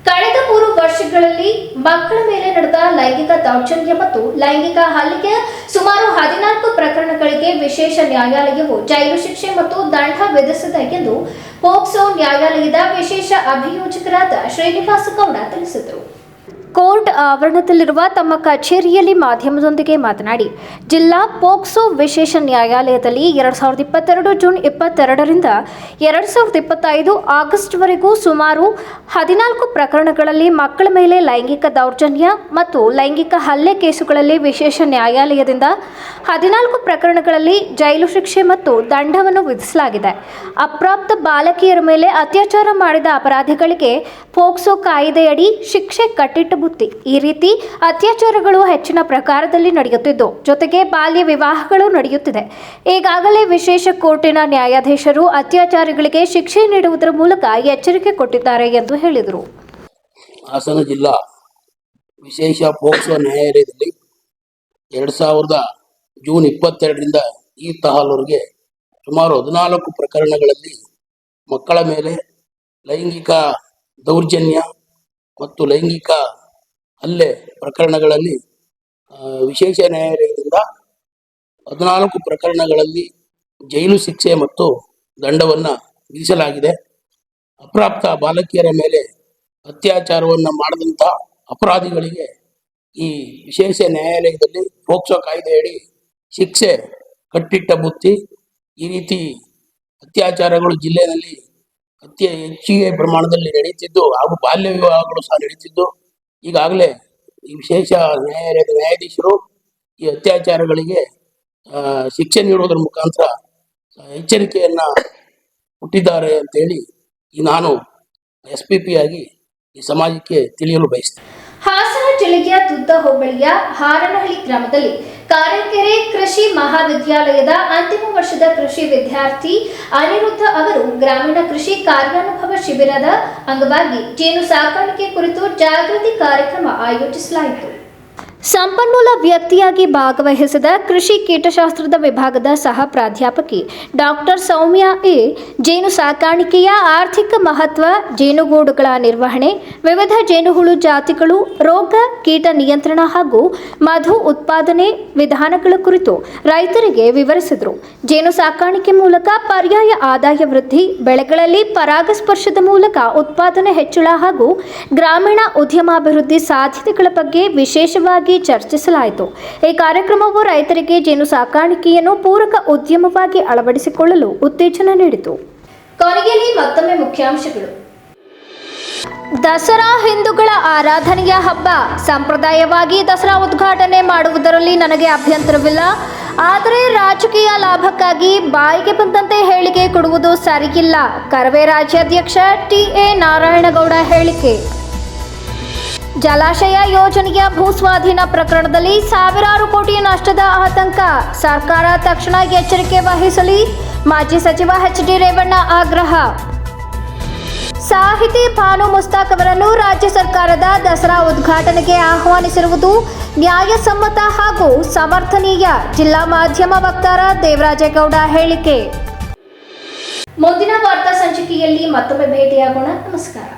ಕಳೆದ 3 ವರ್ಷಗಳಲ್ಲಿ ಮಕ್ಕಳ ಮೇಲೆ ನಡೆದ ಲೈಂಗಿಕ ದೌರ್ಜನ್ಯ ಮತ್ತು ಲೈಂಗಿಕ ಹಲ್ಲೆಗೆ ಸುಮಾರು 14 ಪ್ರಕರಣಗಳಿಗೆ ವಿಶೇಷ ನ್ಯಾಯಾಲಯವು ಜೈಲು ಶಿಕ್ಷೆ ಮತ್ತು ದಂಡ ವಿಧಿಸಿದೆ ಎಂದು ಪೋಕ್ಸೋ ನ್ಯಾಯಾಲಯದ ವಿಶೇಷ ಅಭಿಯೋಜಕರಾದ ಶ್ರೀನಿವಾಸ ಗೌಡ ತಿಳಿಸಿದರು. ಕೋರ್ಟ್ ಆವರಣದಲ್ಲಿರುವ ತಮ್ಮ ಕಚೇರಿಯಲ್ಲಿ ಮಾಧ್ಯಮದೊಂದಿಗೆ ಮಾತನಾಡಿ, ಜಿಲ್ಲಾ ಪೋಕ್ಸೋ ವಿಶೇಷ ನ್ಯಾಯಾಲಯದಲ್ಲಿ 2022 ಜೂನ್ 22ರಿಂದ 2025 ಆಗಸ್ಟ್ವರೆಗೂ ಸುಮಾರು 14 ಪ್ರಕರಣಗಳಲ್ಲಿ ಮಕ್ಕಳ ಮೇಲೆ ಲೈಂಗಿಕ ದೌರ್ಜನ್ಯ ಮತ್ತು ಲೈಂಗಿಕ ಹಲ್ಲೆ ಕೇಸುಗಳಲ್ಲಿ ವಿಶೇಷ ನ್ಯಾಯಾಲಯದಿಂದ 14 ಪ್ರಕರಣಗಳಲ್ಲಿ ಜೈಲು ಶಿಕ್ಷೆ ಮತ್ತು ದಂಡವನ್ನು ವಿಧಿಸಲಾಗಿದೆ. ಅಪ್ರಾಪ್ತ ಬಾಲಕಿಯರ ಮೇಲೆ ಅತ್ಯಾಚಾರ ಮಾಡಿದ ಅಪರಾಧಿಗಳಿಗೆ ಪೋಕ್ಸೋ ಕಾಯ್ದೆಯಡಿ ಶಿಕ್ಷೆ ಕಟ್ಟಿಟ್ಟ ಬುತ್ತಿ. ಈ ರೀತಿ ಅತ್ಯಾಚಾರಗಳು ಹೆಚ್ಚಿನ ಪ್ರಕಾರದಲ್ಲಿ ನಡೆಯುತ್ತಿದ್ದು, ಜೊತೆಗೆ ಬಾಲ್ಯ ವಿವಾಹಗಳು ನಡೆಯುತ್ತಿದೆ. ಈಗಾಗಲೇ ವಿಶೇಷ ಕೋರ್ಟಿನ ನ್ಯಾಯಾಧೀಶರು ಅತ್ಯಾಚಾರಿಗಳಿಗೆ ಶಿಕ್ಷೆ ನೀಡುವುದರ ಮೂಲಕ ಎಚ್ಚರಿಕೆ ಕೊಟ್ಟಿದ್ದಾರೆ ಎಂದು ಹೇಳಿದರು. ಹಾಸನ ಜಿಲ್ಲಾ ವಿಶೇಷ ಪೋಕ್ಸೋ ನ್ಯಾಯಾಲಯದಲ್ಲಿ 2000 ಜೂನ್ 22ರಿಂದ ಈ ತಹವರೆಗೆ ಸುಮಾರು 14 ಪ್ರಕರಣಗಳಲ್ಲಿ ಮಕ್ಕಳ ಮೇಲೆ ಲೈಂಗಿಕ ದೌರ್ಜನ್ಯ ಮತ್ತು ಲೈಂಗಿಕ ಹಲ್ಲೆ ಪ್ರಕರಣಗಳಲ್ಲಿ ವಿಶೇಷ ನ್ಯಾಯಾಲಯದಿಂದ 14 ಪ್ರಕರಣಗಳಲ್ಲಿ ಜೈಲು ಶಿಕ್ಷೆ ಮತ್ತು ದಂಡವನ್ನು ವಿಧಿಸಲಾಗಿದೆ. ಅಪ್ರಾಪ್ತ ಬಾಲಕಿಯರ ಮೇಲೆ ಅತ್ಯಾಚಾರವನ್ನು ಮಾಡಿದಂಥ ಅಪರಾಧಿಗಳಿಗೆ ಈ ವಿಶೇಷ ನ್ಯಾಯಾಲಯದಲ್ಲಿ ಪೋಕ್ಸೋ ಕಾಯ್ದೆಯಡಿ ಶಿಕ್ಷೆ ಕಟ್ಟಿಟ್ಟ ಬುತ್ತಿ. ಈ ರೀತಿ ಅತ್ಯಾಚಾರಗಳು ಜಿಲ್ಲೆಯಲ್ಲಿ ಅತಿ ಹೆಚ್ಚಿಗೆ ಪ್ರಮಾಣದಲ್ಲಿ ನಡೀತಿದ್ದು ಹಾಗೂ ಬಾಲ್ಯ ವಿವಾಹಗಳು ಸಹ ನಡೀತಿದ್ದು, ಈಗಾಗಲೇ ಈ ವಿಶೇಷ ನ್ಯಾಯಾಲಯದ ನ್ಯಾಯಾಧೀಶರು ಈ ಅತ್ಯಾಚಾರಗಳಿಗೆ ಶಿಕ್ಷೆ ನೀಡುವುದರ ಮುಖಾಂತರ ಎಚ್ಚರಿಕೆಯನ್ನ ಕೊಟ್ಟಿದ್ದಾರೆ ಅಂತೇಳಿ ನಾನು SPP ಆಗಿ ಈ ಸಮಾಜಕ್ಕೆ ತಿಳಿಯಲು ಬಯಸ್ತೇನೆ. ಹಾಸನ ಜಿಲ್ಲೆಯ ತುದ್ದ ಹೋಬಳಿಯ ಹಾರನಹಳ್ಳಿ ಗ್ರಾಮದಲ್ಲಿ ಕಾರೆಕೆರೆ ಕೃಷಿ ಮಹಾವಿದ್ಯಾಲಯದ ಅಂತಿಮ ವರ್ಷದ ಕೃಷಿ ವಿದ್ಯಾರ್ಥಿ ಅನಿರುದ್ಧ ಅವರು ಗ್ರಾಮೀಣ ಕೃಷಿ ಕಾರ್ಯಾನುಭವ ಶಿಬಿರದ ಅಂಗವಾಗಿ ಜೇನು ಸಾಕಾಣಿಕೆ ಕುರಿತು ಜಾಗೃತಿ ಕಾರ್ಯಕ್ರಮ ಆಯೋಜಿಸಲಾಯಿತು. ಸಂಪನ್ಮೂಲ ವ್ಯಕ್ತಿಯಾಗಿ ಭಾಗವಹಿಸಿದ ಕೃಷಿ ಕೀಟಶಾಸ್ತ್ರದ ವಿಭಾಗದ ಸಹ ಪ್ರಾಧ್ಯಾಪಕಿ ಡಾಕ್ಟರ್ ಸೌಮ್ಯ ಎ ಜೇನು ಸಾಕಾಣಿಕೆಯ ಆರ್ಥಿಕ ಮಹತ್ವ, ಜೇನುಗೂಡುಗಳ ನಿರ್ವಹಣೆ, ವಿವಿಧ ಜೇನುಹುಳು ಜಾತಿಗಳು, ರೋಗ ಕೀಟ ನಿಯಂತ್ರಣ ಹಾಗೂ ಮಧು ಉತ್ಪಾದನೆ ವಿಧಾನಗಳ ಕುರಿತು ರೈತರಿಗೆ ವಿವರಿಸಿದರು. ಜೇನು ಸಾಕಾಣಿಕೆ ಮೂಲಕ ಪರ್ಯಾಯ ಆದಾಯ ವೃದ್ಧಿ, ಬೆಳೆಗಳಲ್ಲಿ ಪರಾಗಸ್ಪರ್ಶದ ಮೂಲಕ ಉತ್ಪಾದನೆ ಹೆಚ್ಚಳ ಹಾಗೂ ಗ್ರಾಮೀಣ ಉದ್ಯಮಾಭಿವೃದ್ಧಿ ಸಾಧ್ಯತೆಗಳ ಬಗ್ಗೆ ವಿಶೇಷವಾಗಿ ಚರ್ಚಿಸಲಾಯಿತು. ಈ ಕಾರ್ಯಕ್ರಮವು ರೈತರಿಗೆ ಜೇನು ಸಾಕಾಣಿಕೆಯನ್ನು ಪೂರಕ ಉದ್ಯಮವಾಗಿ ಅಳವಡಿಸಿಕೊಳ್ಳಲು ಉತ್ತೇಜನ ನೀಡಿತು. ಕೊನೆಯಲ್ಲಿ ಮತ್ತೊಮ್ಮೆ ಮುಖ್ಯಾಂಶಗಳು. ದಸರಾ ಹಿಂದೂಗಳ ಆರಾಧನೆಯ ಹಬ್ಬ. ಸಂಪ್ರದಾಯವಾಗಿ ದಸರಾ ಉದ್ಘಾಟನೆ ಮಾಡುವುದರಲ್ಲಿ ನನಗೆ ಅಭ್ಯಂತರವಿಲ್ಲ. ಆದರೆ ರಾಜಕೀಯ ಲಾಭಕ್ಕಾಗಿ ಬಾಯಿಗೆ ಬಂದಂತೆ ಹೇಳಿಕೆ ಕೊಡುವುದು ಸರಿಯಿಲ್ಲ. ಕರವೇ ರಾಜ್ಯಾಧ್ಯಕ್ಷ TA ನಾರಾಯಣಗೌಡ ಹೇಳಿಕೆ. ಜಲಾಶಯ ಯೋಜನೆಯ ಭೂಸ್ವಾಧೀನ ಪ್ರಕರಣದಲ್ಲಿ ಸಾವಿರಾರು ಕೋಟಿ ನಷ್ಟದ ಆತಂಕ. ಸರ್ಕಾರ ತಕ್ಷಣ ಎಚ್ಚರಿಕೆ ವಹಿಸಲಿ. ಮಾಜಿ ಸಚಿವ HD ರೇವಣ್ಣ ಆಗ್ರಹ. ಸಾಹಿತಿ ಬಾನು ಮುಸ್ತಾಕ್ ಅವರನ್ನು ರಾಜ್ಯ ಸರ್ಕಾರದ ದಸರಾ ಉದ್ಘಾಟನೆಗೆ ಆಹ್ವಾನಿಸಿರುವುದು ನ್ಯಾಯಸಮ್ಮತ ಹಾಗೂ ಸಮರ್ಥನೀಯ. ಜಿಲ್ಲಾ ಮಾಧ್ಯಮ ವಕ್ತಾರ ದೇವರಾಜೇಗೌಡ ಹೇಳಿಕೆ. ಮುಂದಿನ ವಾರ್ತಾ ಸಂಚಿಕೆಯಲ್ಲಿ ಮತ್ತೊಮ್ಮೆ ಭೇಟಿಯಾಗೋಣ. ನಮಸ್ಕಾರ.